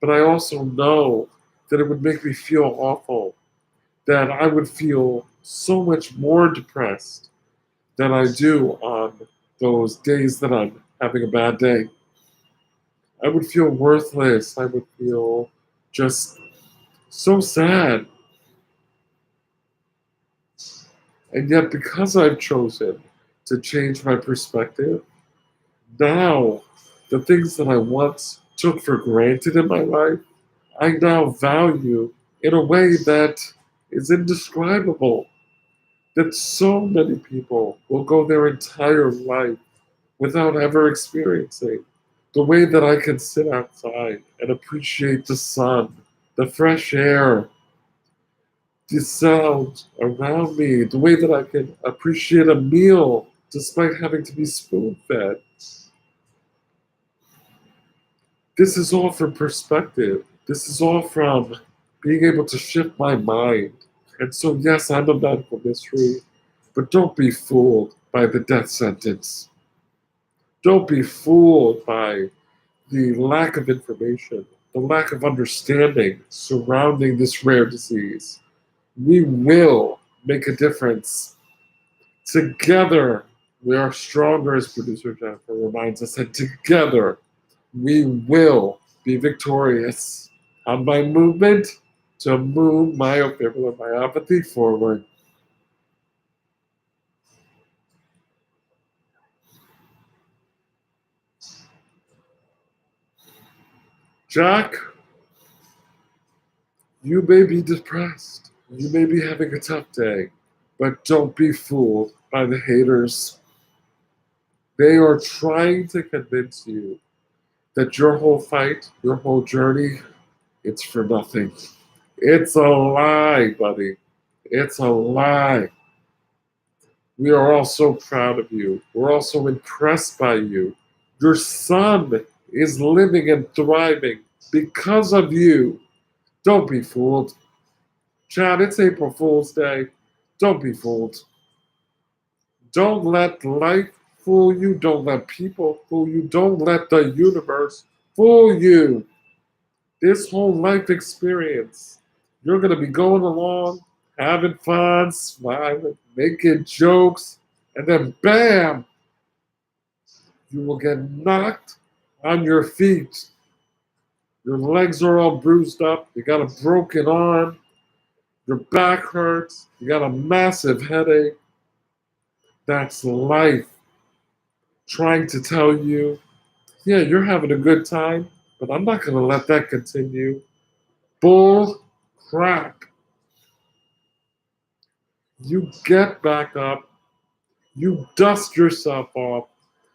But I also know that it would make me feel awful, that I would feel so much more depressed than I do on those days that I'm having a bad day. I would feel worthless. I would feel just so sad. And yet, because I've chosen to change my perspective, now the things that I once took for granted in my life, I now value in a way that is indescribable. That so many people will go their entire life without ever experiencing. The way that I can sit outside and appreciate the sun, the fresh air, the sound around me, the way that I can appreciate a meal despite having to be spoon fed. This is all from perspective. This is all from being able to shift my mind. And so, yes, I'm a medical mystery, but don't be fooled by the death sentence. Don't be fooled by the lack of information, the lack of understanding surrounding this rare disease. We will make a difference. Together, we are stronger, as producer Jennifer reminds us, and together we will be victorious. On my movement to move myofibrillar myopathy forward. Jack, you may be depressed. You may be having a tough day, but don't be fooled by the haters. They are trying to convince you that your whole fight, your whole journey, it's for nothing. It's a lie, buddy. It's a lie. We are all so proud of you. We're all so impressed by you. Your son is living and thriving because of you. Don't be fooled. Chad, it's April Fool's Day. Don't be fooled. Don't let life fool you. Don't let people fool you. Don't let the universe fool you. This whole life experience, you're going to be going along, having fun, smiling, making jokes, and then bam, you will get knocked on your feet. Your legs are all bruised up. You got a broken arm. Your back hurts. You got a massive headache. That's life trying to tell you, yeah, you're having a good time, but I'm not going to let that continue. Bull crap. You get back up, you dust yourself off,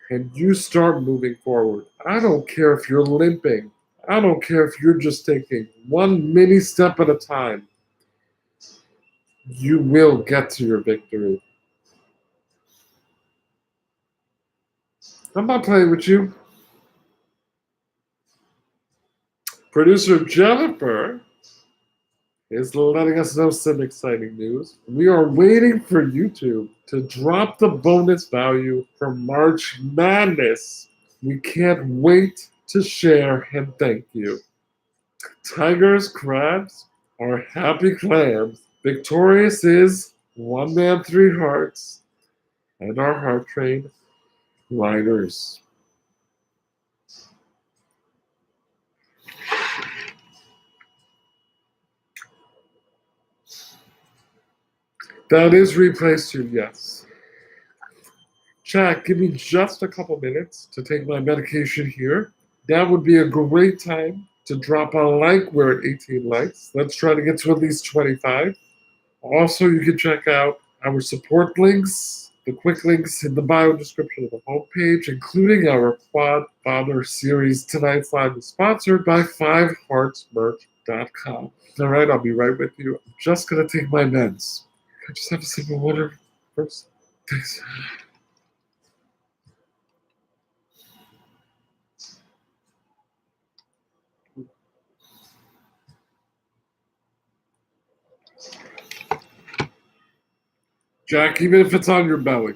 and you start moving forward. I don't care if you're limping. I don't care if you're just taking one mini step at a time. You will get to your victory. I'm not playing with you. Producer Jennifer is letting us know some exciting news. We are waiting for YouTube to drop the bonus value for March Madness. We can't wait to share and thank you. Tigers, crabs are happy clams. Victorious is one man, three hearts, and our heart train riders. That is replaced to yes. Jack, give me just a couple minutes to take my medication here. That would be a great time to drop a like. We're at 18 likes. Let's try to get to at least 25. Also, you can check out our support links, the quick links in the bio description of the homepage, including our Quadfather series. Tonight's live is sponsored by 5heartsmerch.com. All right, I'll be right with you. I'm just going to take my meds. I just have a sip of water first. Thanks. Jack, even if it's on your belly.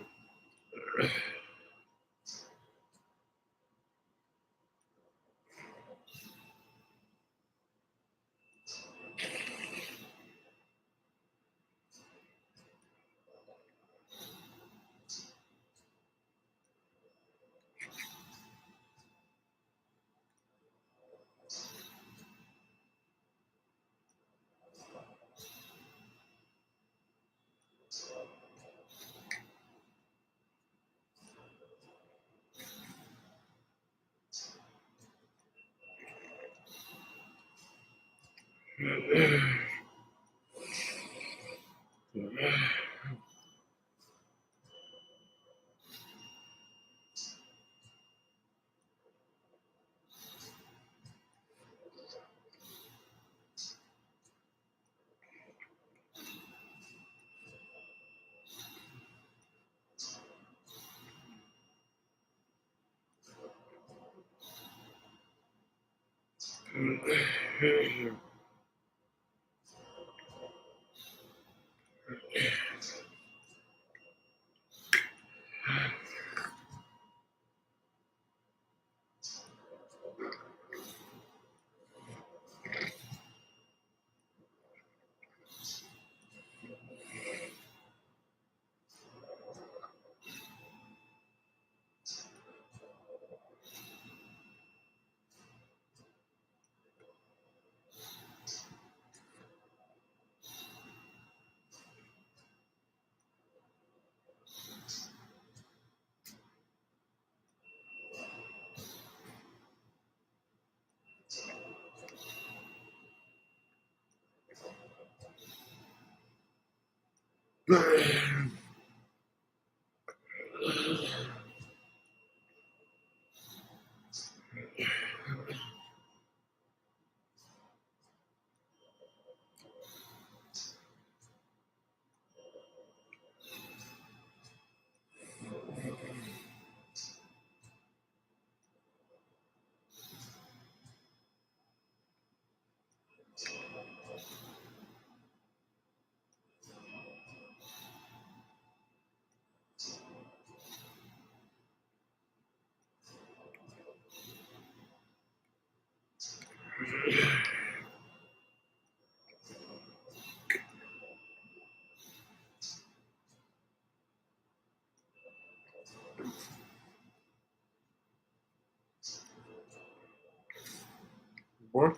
What?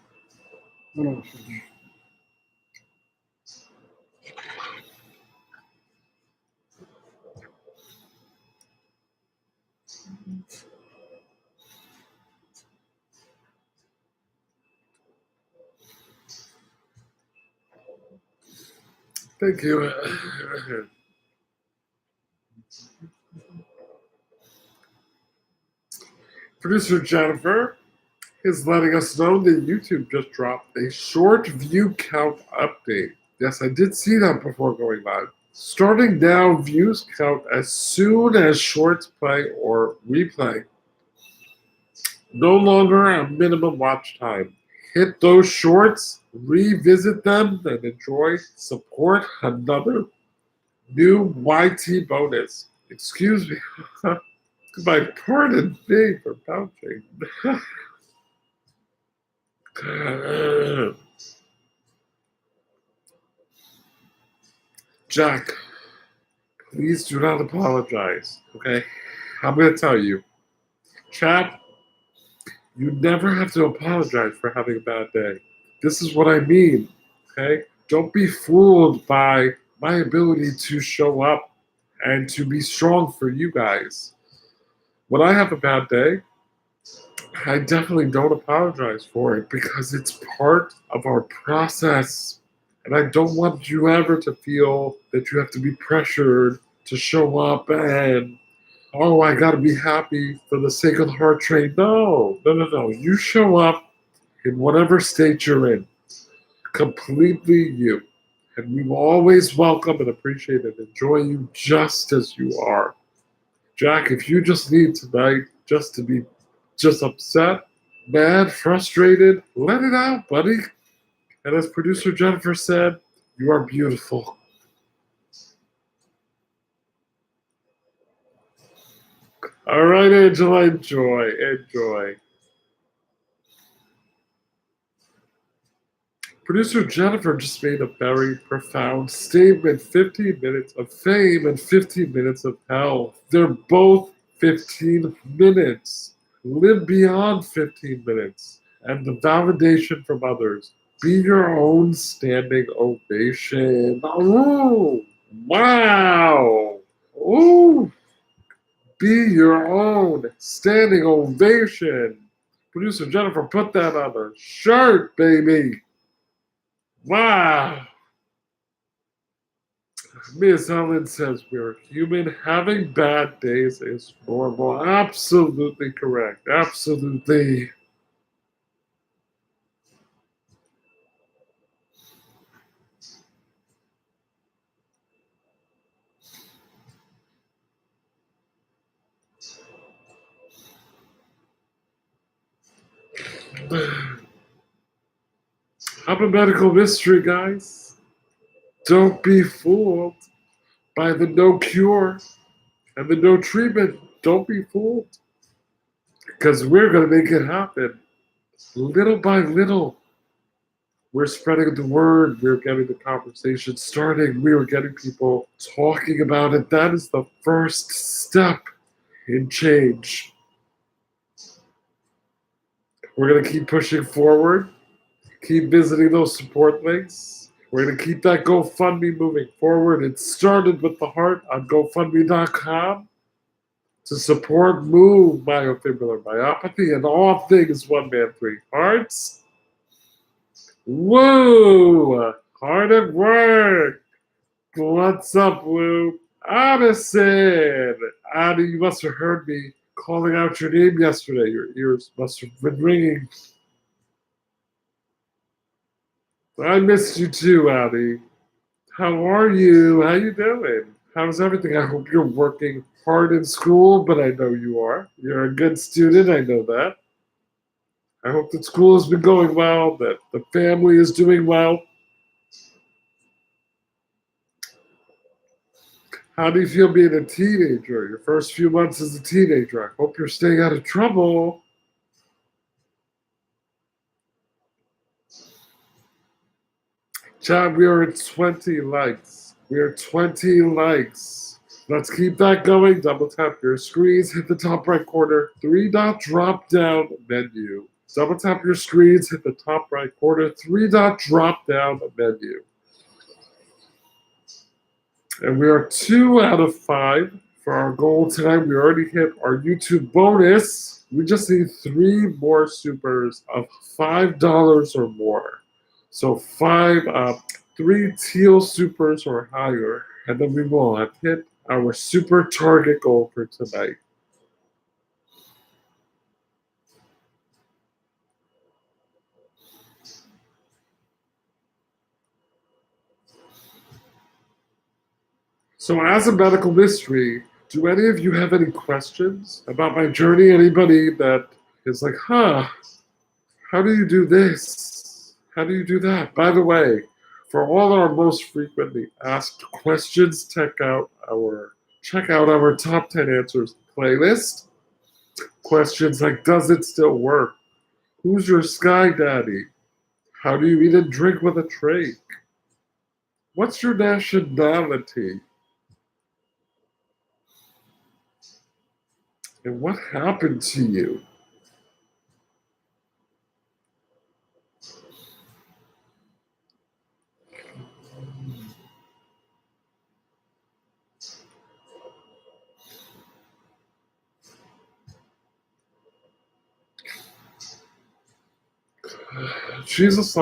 No. Thank you. Producer Jennifer is letting us know that YouTube just dropped a short view count update. Yes, I did see that before going live. Starting now, views count as soon as shorts play or replay. No longer a minimum watch time. Hit those shorts, revisit them, and enjoy. Support another new YT bonus. Excuse me. My pardon me for bouncing. Jack, please do not apologize, okay? I'm going to tell you. Chat, you never have to apologize for having a bad day. This is what I mean, okay? Don't be fooled by my ability to show up and to be strong for you guys. When I have a bad day, I definitely don't apologize for it because it's part of our process. And I don't want you ever to feel that you have to be pressured to show up and, oh, I gotta be happy for the sake of the heart train. No, no, no, no. You show up in whatever state you're in, completely you. And we will always welcome and appreciate and enjoy you just as you are. Jack, if you just need tonight just to be just upset, mad, frustrated, let it out, buddy. And as producer Jennifer said, you are beautiful. All right, Angela, enjoy, enjoy. Producer Jennifer just made a very profound statement. 15 minutes of fame and 15 minutes of hell. They're both 15 minutes. Live beyond 15 minutes. And the validation from others. Be your own standing ovation. Ooh, wow. Ooh, be your own standing ovation. Producer Jennifer, put that on her shirt, baby. Wow. Miss Ellen says we're human. Having bad days is normal. Absolutely correct. Absolutely. I'm a medical mystery, guys. Don't be fooled by the no cure and the no treatment. Don't be fooled because we're going to make it happen little by little. We're spreading the word. We're getting the conversation starting. We are getting people talking about it. That is the first step in change. We're going to keep pushing forward, keep visiting those support links. We're going to keep that GoFundMe moving forward. It started with the heart on GoFundMe.com to support Move Myofibrillar Myopathy and all things One Man Three Hearts. Woo! Hard at work. What's up, Woo? Addison! Addie, you must have heard me calling out your name yesterday. Your ears must have been ringing. I missed you too, Addie. How are you? How you doing? How's everything? I hope you're working hard in school, but I know you are. You're a good student, I know that. I hope that school has been going well, that the family is doing well. How do you feel being a teenager? Your first few months as a teenager. I hope you're staying out of trouble. Chad, we are at 20 likes. We are 20 likes. Let's keep that going. Double tap your screens, hit the top right corner, 3-dot drop down menu. Double tap your screens, hit the top right corner, 3-dot drop down menu. And we are 2 out of 5 for our goal tonight. We already hit our YouTube bonus. We just need 3 more supers of $5 or more. So 3 teal supers or higher, and then we will have hit our super target goal for tonight. So as a medical mystery, do any of you have any questions about my journey? Anybody that is like, how do you do this? How do you do that? By the way, for all our most frequently asked questions, check out our top 10 answers playlist. Questions like, does it still work? Who's your sky daddy? How do you eat and drink with a trach? What's your nationality? And what happened to you? Jesus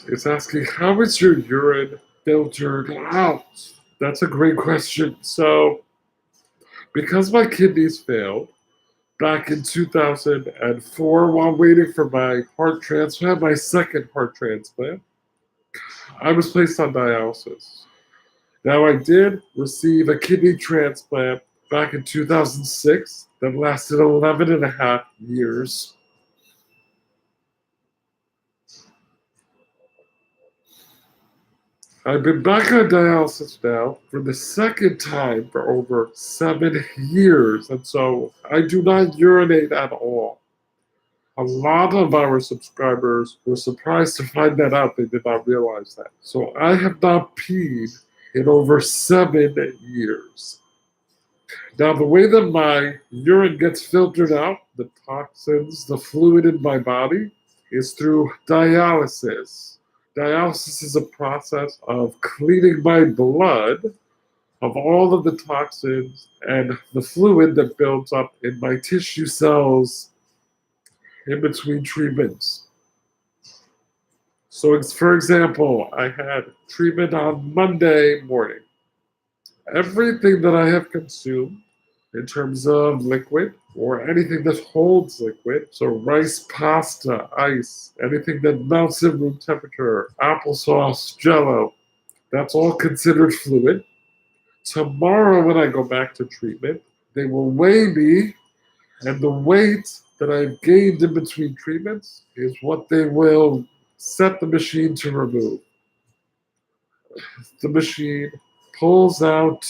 is asking, how is your urine filtered out? That's a great question. So, because my kidneys failed back in 2004 while waiting for my heart transplant, my second heart transplant, I was placed on dialysis. Now, I did receive a kidney transplant back in 2006 that lasted 11 and a half years. I've been back on dialysis now for the second time for over 7 years, and so I do not urinate at all. A lot of our subscribers were surprised to find that out. They did not realize that. So I have not peed in over 7 years. Now, the way that my urine gets filtered out, the toxins, the fluid in my body, is through dialysis. Dialysis is a process of cleaning my blood of all of the toxins and the fluid that builds up in my tissue cells in between treatments. So, for example, I had treatment on Monday morning. Everything that I have consumed in terms of liquid or anything that holds liquid, so rice, pasta, ice, anything that melts at room temperature, applesauce, jello, that's all considered fluid. Tomorrow, when I go back to treatment, they will weigh me, and the weight that I've gained in between treatments is what they will set the machine to remove. The machine pulls out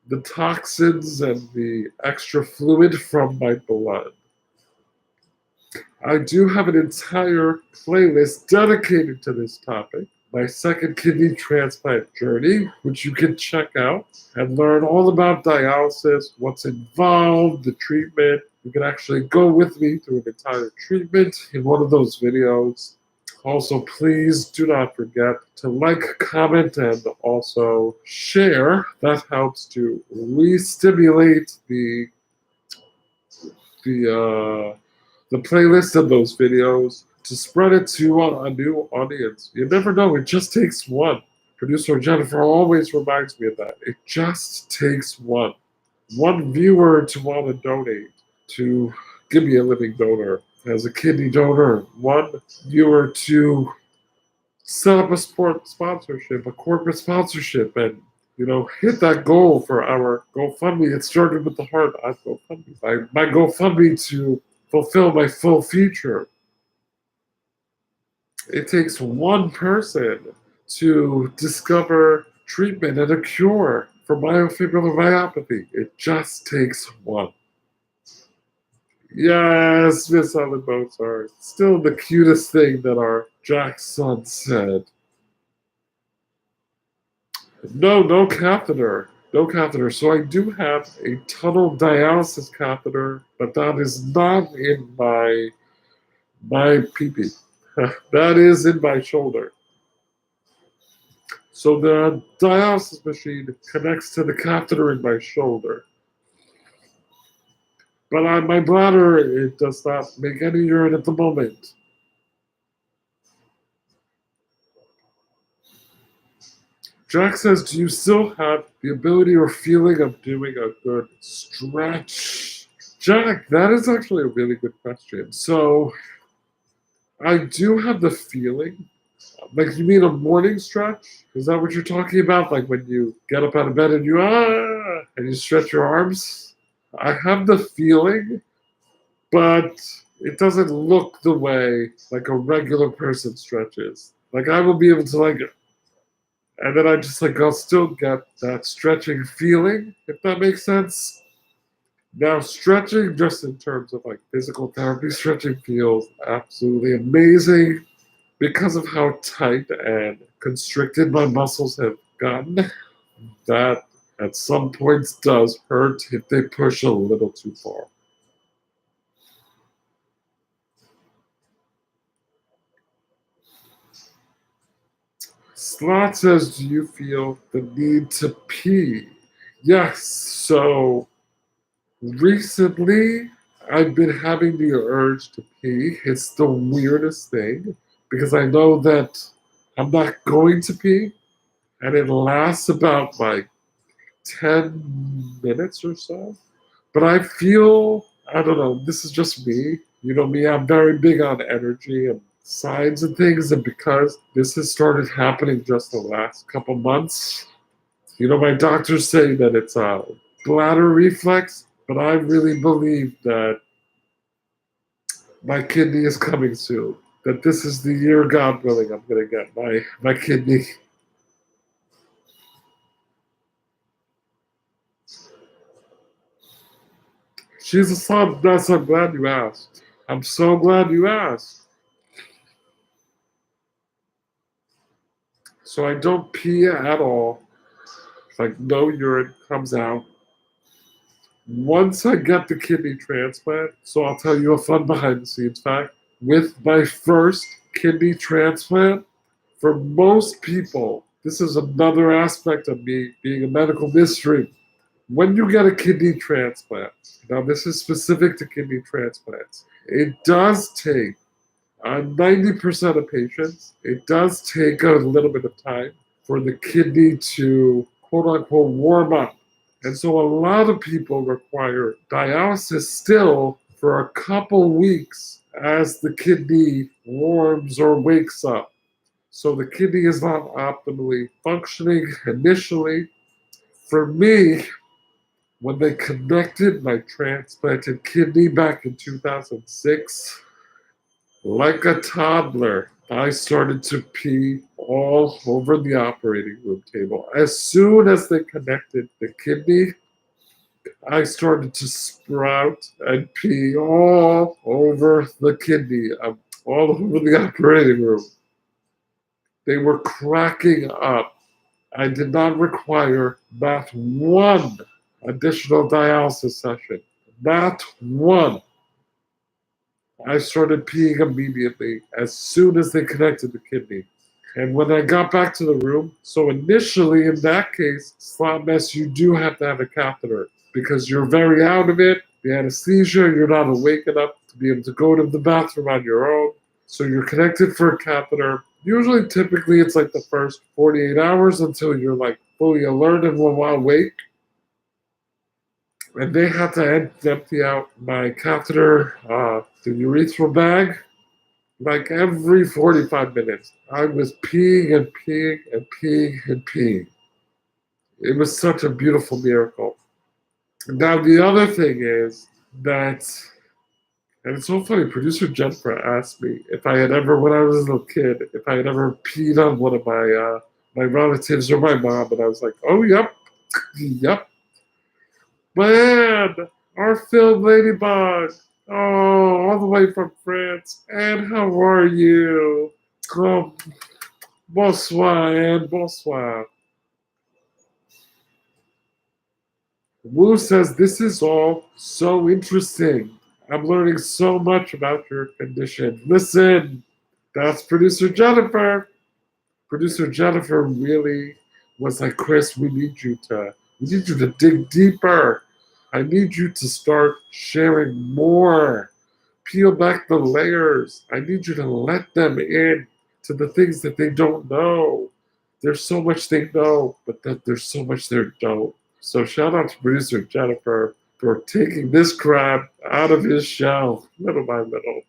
the toxins and the extra fluid from my blood. I do have an entire playlist dedicated to this topic, my second kidney transplant journey, which you can check out and learn all about dialysis, what's involved, the treatment. You can actually go with me through an entire treatment in one of those videos. Also, please do not forget to like, comment, and also share. That helps to re-stimulate the playlist of those videos to spread it to a new audience. You never know, it just takes one. Producer Jennifer always reminds me of that. It just takes one. One viewer to want to donate, to give me a living donor as a kidney donor. One viewer to set up a sport sponsorship, a corporate sponsorship, and hit that goal for our GoFundMe. It started with the heart on GoFundMe. My GoFundMe to fulfill my full future. It takes one person to discover treatment and a cure for myofibrillar myopathy. It just takes one. Yes, Miss Ellen Mozart. Still the cutest thing that our Jack's son said. No catheter. No catheter. So I do have a tunnel dialysis catheter, but that is not in my pee-pee. That is in my shoulder. So the dialysis machine connects to the catheter in my shoulder. But on my bladder, it does not make any urine at the moment. Jack says, do you still have the ability or feeling of doing a good stretch? Jack, that is actually a really good question. So I do have the feeling. Like, you mean a morning stretch? Is that what you're talking about? Like when you get up out of bed and you stretch your arms? I have the feeling, but it doesn't look the way like a regular person stretches. Like I will be able to and then I'll still get that stretching feeling, if that makes sense. Now, stretching, just in terms of physical therapy, stretching feels absolutely amazing because of how tight and constricted my muscles have gotten. That at some points does hurt if they push a little too far. Slot says, do you feel the need to pee? Yes, so recently I've been having the urge to pee. It's the weirdest thing because I know that I'm not going to pee and it lasts about 10 minutes or so. But I feel, I don't know, this is just me. You know me, I'm very big on energy and signs and things. And because this has started happening just the last couple months, my doctors say that it's a bladder reflex, but I really believe that my kidney is coming soon. That this is the year, God willing, I'm going to get my kidney. She's a son. That's, I'm glad you asked. I'm so glad you asked. So I don't pee at all. No urine comes out. Once I get the kidney transplant, so I'll tell you a fun behind the scenes fact. With my first kidney transplant, for most people, this is another aspect of me being a medical mystery. When you get a kidney transplant, now this is specific to kidney transplants, it does take 90% of patients, it does take a little bit of time for the kidney to quote unquote warm up. And so a lot of people require dialysis still for a couple weeks as the kidney warms or wakes up. So the kidney is not optimally functioning initially. For me, when they connected my transplanted kidney back in 2006, like a toddler, I started to pee all over the operating room table. As soon as they connected the kidney, I started to sprout and pee all over the kidney, all over the operating room. They were cracking up. I did not require not one additional dialysis session. Not one. I started peeing immediately as soon as they connected the kidney. And when I got back to the room, so initially in that case, slot mess, you do have to have a catheter because you're very out of it, the anesthesia, you're not awake enough to be able to go to the bathroom on your own. So you're connected for a catheter. Usually, typically, it's like the first 48 hours until you're like fully alert and awake. And they had to empty out my catheter, the urethral bag, like every 45 minutes. I was peeing and peeing and peeing and peeing. It was such a beautiful miracle. Now, the other thing is that, and it's so funny, producer Jennifer asked me if I had ever, when I was a little kid, if I had ever peed on one of my relatives or my mom, and I was like, oh, yep, yep. Man, our film Ladybug. Oh, all the way from France. And how are you? Oh, bonsoir and bonsoir. Wu says, this is all so interesting. I'm learning so much about your condition. Listen, that's producer Jennifer. Producer Jennifer really was like, Chris, we need you to dig deeper. I need you to start sharing more. Peel back the layers. I need you to let them in to the things that they don't know. There's so much they know, but that there's so much they don't. So shout out to producer Jennifer for taking this crab out of his shell, little by little.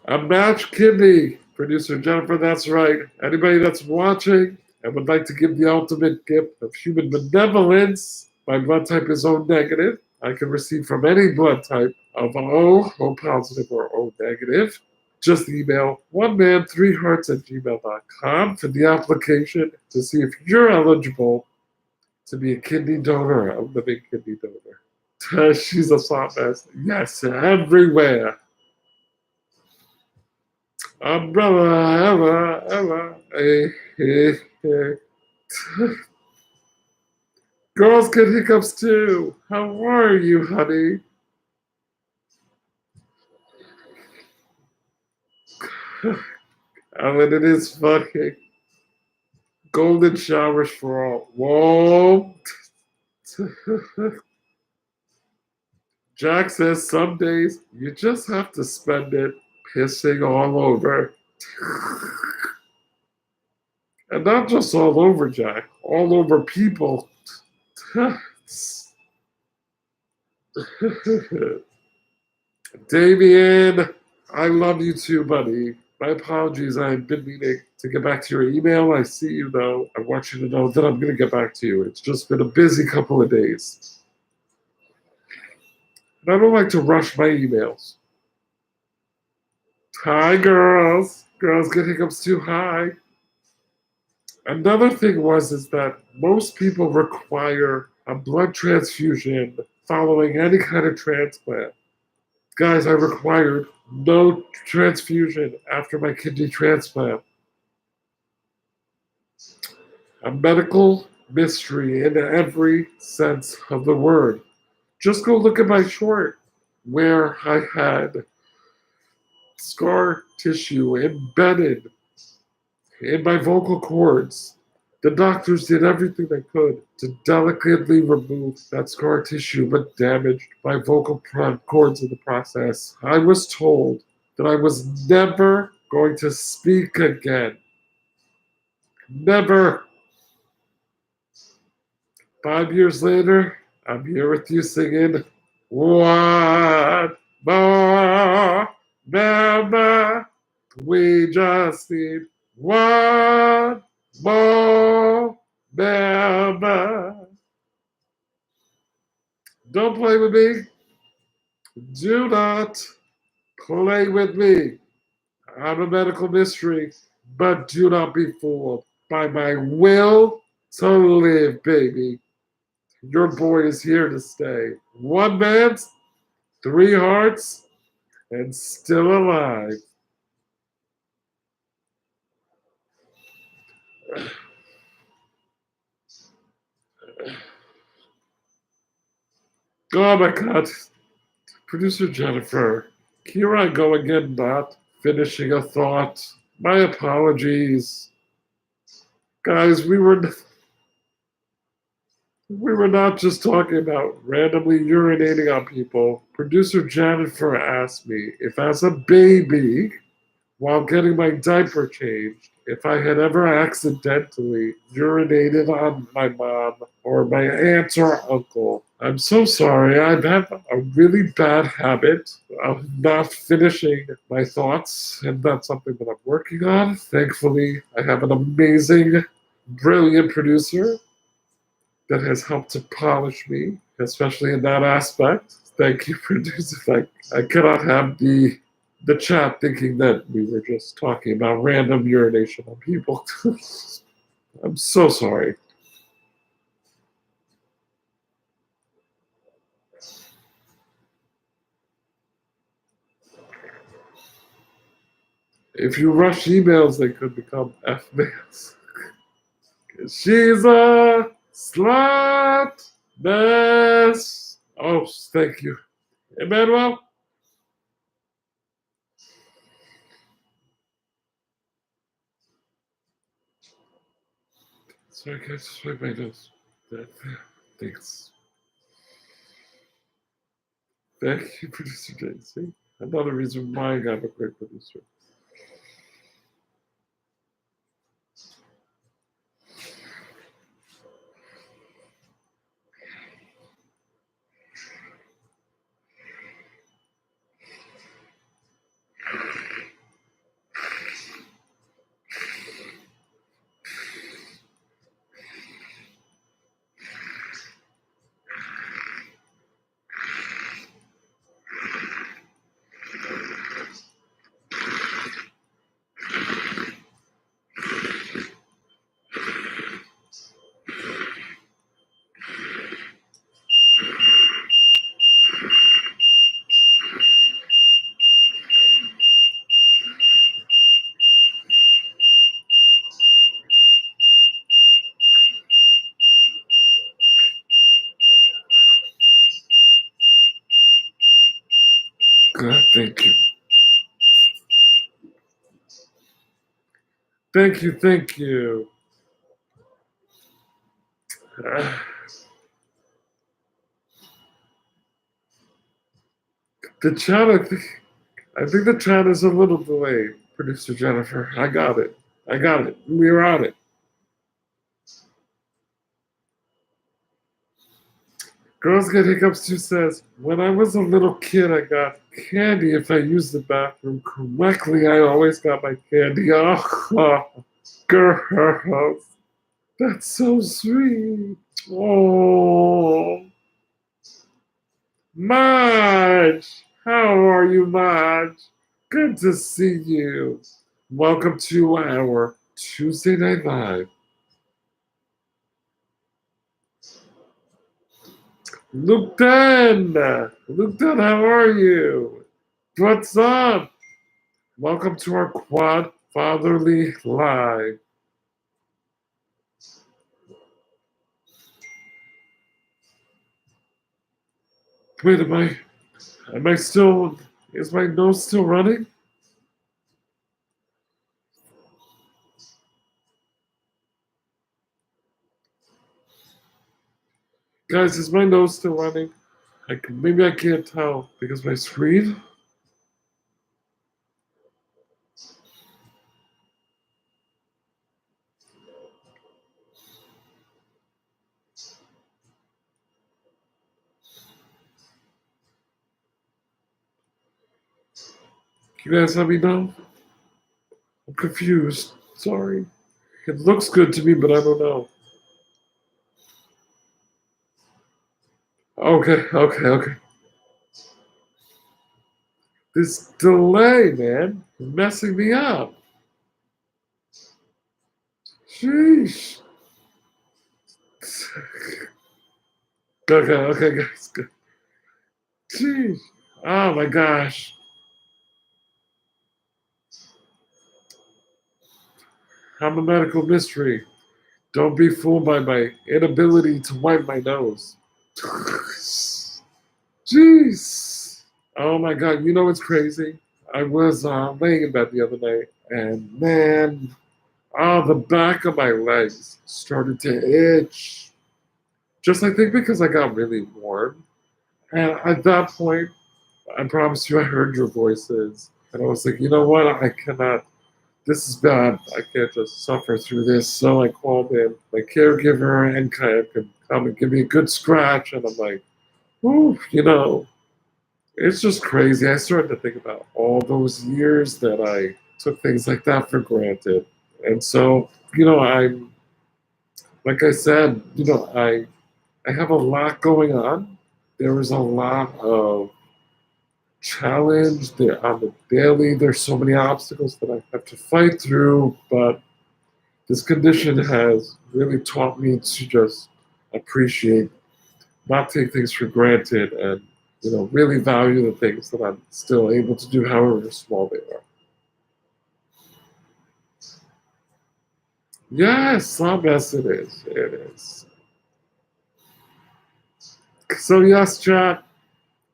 A match kidney, producer Jennifer, that's right. Anybody that's watching and would like to give the ultimate gift of human benevolence, my blood type is O negative. I can receive from any blood type of O positive or O negative. Just email oneman3hearts@gmail.com for the application to see if you're eligible to be a kidney donor, a living kidney donor. She's a slot mess. Yes, everywhere. Umbrella, Ella. Girls get hiccups too. How are you, honey? I mean, it is fucking golden showers for all. Whoa. Jack says some days you just have to spend it pissing all over. And not just all over, Jack, all over people. Damien, I love you too, buddy. My apologies, I've been meaning to get back to your email. I see you though. I want you to know that I'm going to get back to you. It's just been a busy couple of days. And I don't like to rush my emails. Hi, girls. Girls get hiccups too. Hi. Another thing is that most people require a blood transfusion following any kind of transplant. Guys, I required no transfusion after my kidney transplant. A medical mystery in every sense of the word. Just go look at my short where I had scar tissue embedded in my vocal cords. The doctors did everything they could to delicately remove that scar tissue, but damaged my vocal cords in the process. I was told that I was never going to speak again. Never. 5 years later, I'm here with you singing, What more, Mama? We just need one more Mama. Don't play with me. Do not Play with me. I'm a medical mystery, but do not be fooled by my will to live, baby. Your boy is here to stay. One man's, three hearts, and still alive. Oh my god. Producer Jennifer, here I go again, not finishing a thought. My apologies. Guys, we were not just talking about randomly urinating on people. Producer Jennifer asked me if as a baby, while getting my diaper changed, if I had ever accidentally urinated on my mom or my aunt or uncle. I'm so sorry. I have a really bad habit of not finishing my thoughts, and that's something that I'm working on. Thankfully, I have an amazing, brilliant producer that has helped to polish me, especially in that aspect. Thank you, producer. I cannot have the chat thinking that we were just talking about random urination on people. I'm so sorry. If you rush emails, they could become F mails. She's a slut mess. Oh, thank you. Emmanuel? Sorry, can I just wipe my nose? Thanks. Thank you, producer JC. Another reason why I got a great producer. God, thank you. Thank you, thank you. Uh, the chat, I think the chat is a little delayed, producer Jennifer. I got it. I got it. We're on it. Girls Get Hiccups too says, when I was a little kid, I got candy if I used the bathroom correctly. I always got my candy. Oh, girls, that's so sweet. Oh, Marge, how are you, Marge? Good to see you. Welcome to our Tuesday Night Live. Luke Dunn, how are you? What's up? Welcome to our Quadfatherly Live. Wait, am I still, is my nose still running? Guys, is my nose still running? Maybe I can't tell because my screen. You guys let me know? I'm confused. Sorry. It looks good to me, but I don't know. Okay. This delay, man, is messing me up. Sheesh. Okay, guys. Good. Jeez. Oh my gosh. I'm a medical mystery. Don't be fooled by my inability to wipe my nose. Jeez. Oh my god. You know what's crazy? I was laying in bed the other night, and man, the back of my legs started to itch. Just I think because I got really warm. And at that point, I promise you, I heard your voices. And I was like, you know what? I cannot. This is bad. I can't just suffer through this. So I called in my caregiver and kind of could come and give me a good scratch. And I'm like, ooh, it's just crazy. I started to think about all those years that I took things like that for granted. And so, I'm, like I said, I have a lot going on. There was a lot of challenge there on the daily. There's so many obstacles that I have to fight through, but this condition has really taught me to just appreciate, not take things for granted, and really value the things that I'm still able to do, however small they are. Yes, yes, it is. It is. So yes, chat.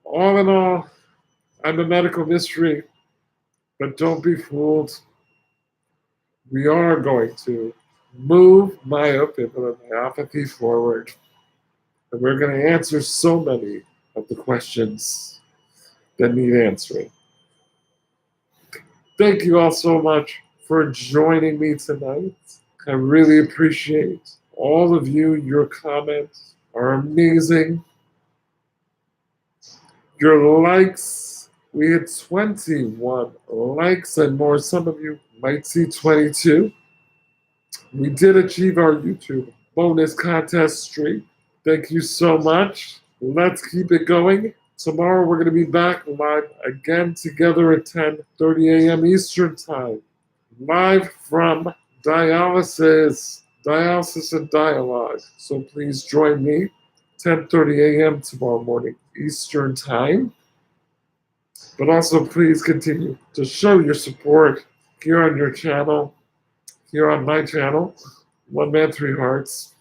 All in all, I'm a medical mystery, but don't be fooled. We are going to move myopia and myopathy forward. And we're going to answer so many of the questions that need answering. Thank you all so much for joining me tonight. I really appreciate all of you. Your comments are amazing. Your likes, we had 21 likes and more. Some of you might see 22. We did achieve our YouTube bonus contest streak. Thank you so much. Let's keep it going. Tomorrow we're going to be back live again together at 10:30 a.m. Eastern Time. Live from dialysis and dialogue. So please join me 10:30 a.m. tomorrow morning Eastern Time. But also please continue to show your support here on your channel, here on my channel, One Man, Three Hearts.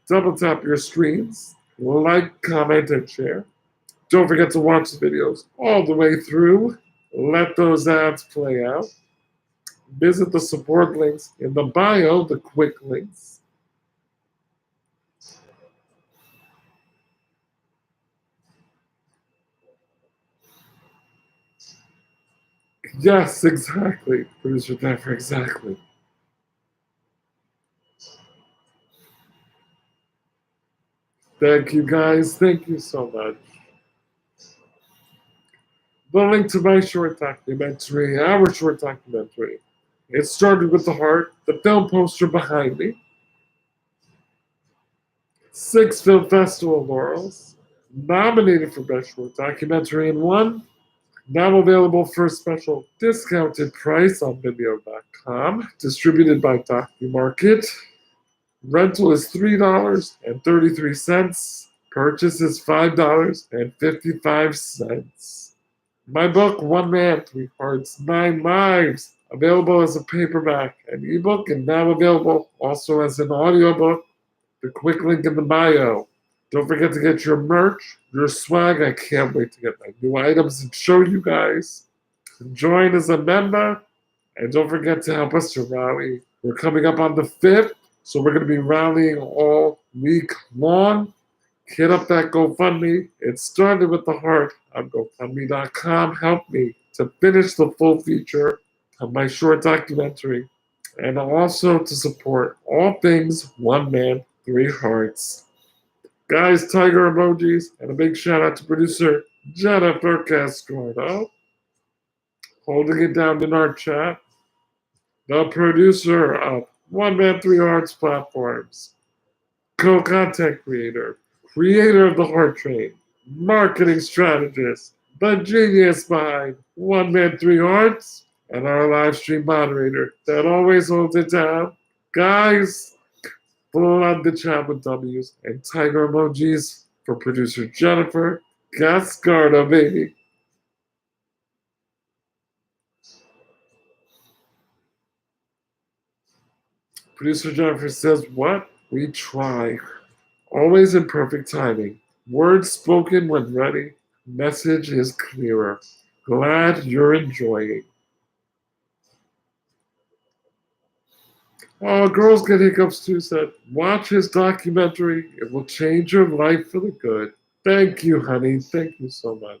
Double tap your screens, like, comment, and share. Don't forget to watch the videos all the way through. Let those ads play out. Visit the support links in the bio, the quick links. Yes, exactly. Producer Denver, exactly. Thank you guys. Thank you so much. The link to my short documentary, our short documentary. It started with the heart, the film poster behind me. 6 film festival laurels, nominated for Best Short Documentary, and one now available for a special discounted price on Vimeo.com, distributed by DocuMarket. Rental is $3.33. Purchase is $5.55. My book, One Man, Three Hearts, Nine Lives, available as a paperback and ebook, and now available also as an audiobook. The quick link in the bio. Don't forget to get your merch, your swag. I can't wait to get my new items and show you guys. Join as a member, and don't forget to help us to rally. We're coming up on the 5th, so we're going to be rallying all week long. Hit up that GoFundMe. It started with the heart on GoFundMe.com. Help me to finish the full feature of my short documentary, and also to support all things One Man, Three Hearts. Guys, tiger emojis, and a big shout out to producer Jennifer Cascardo, holding it down in our chat. The producer of One Man, Three Hearts platforms, co-content creator, creator of the Heart Train, marketing strategist, the genius behind One Man, Three Hearts, and our live stream moderator that always holds it down. Guys, flood the chat with W's and tiger emojis for producer Jennifer Gascardo, baby. Producer Jennifer says, what? We try. Always in perfect timing. Words spoken when ready. Message is clearer. Glad you're enjoying. Oh, Girls Get Hiccups too said, watch his documentary. It will change your life for the good. Thank you, honey. Thank you so much.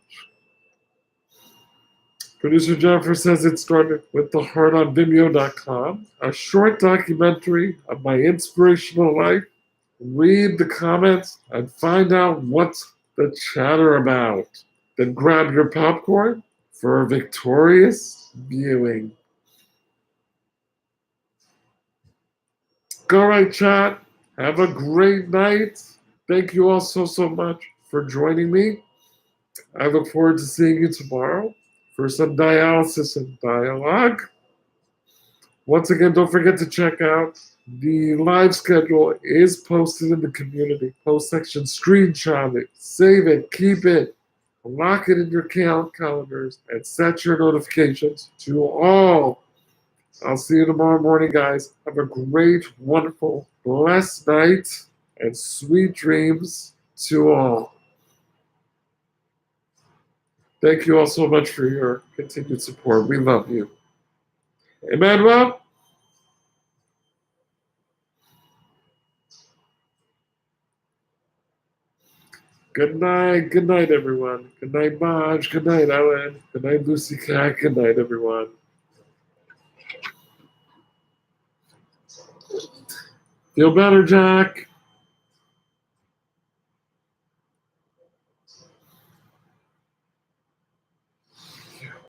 Producer Jennifer says it started with The Heart on Vimeo.com, a short documentary of my inspirational life. Read the comments and find out what's the chatter about. Then grab your popcorn for a victorious viewing. All right, chat. Have a great night. Thank you all so much for joining me. I look forward to seeing you tomorrow for some dialysis and dialogue. Once again, don't forget to check out the live schedule is posted in the community post section. Screenshot it, save it, keep it, lock it in your calendars, and set your notifications to all. I'll see you tomorrow morning, guys. Have a great, wonderful, blessed night, and sweet dreams to all. Thank you all so much for your continued support. We love you. Emmanuel? Good night, everyone. Good night, Maj. Good night, Ellen. Good night, Lucy Cat. Good night, everyone. Feel better, Jack.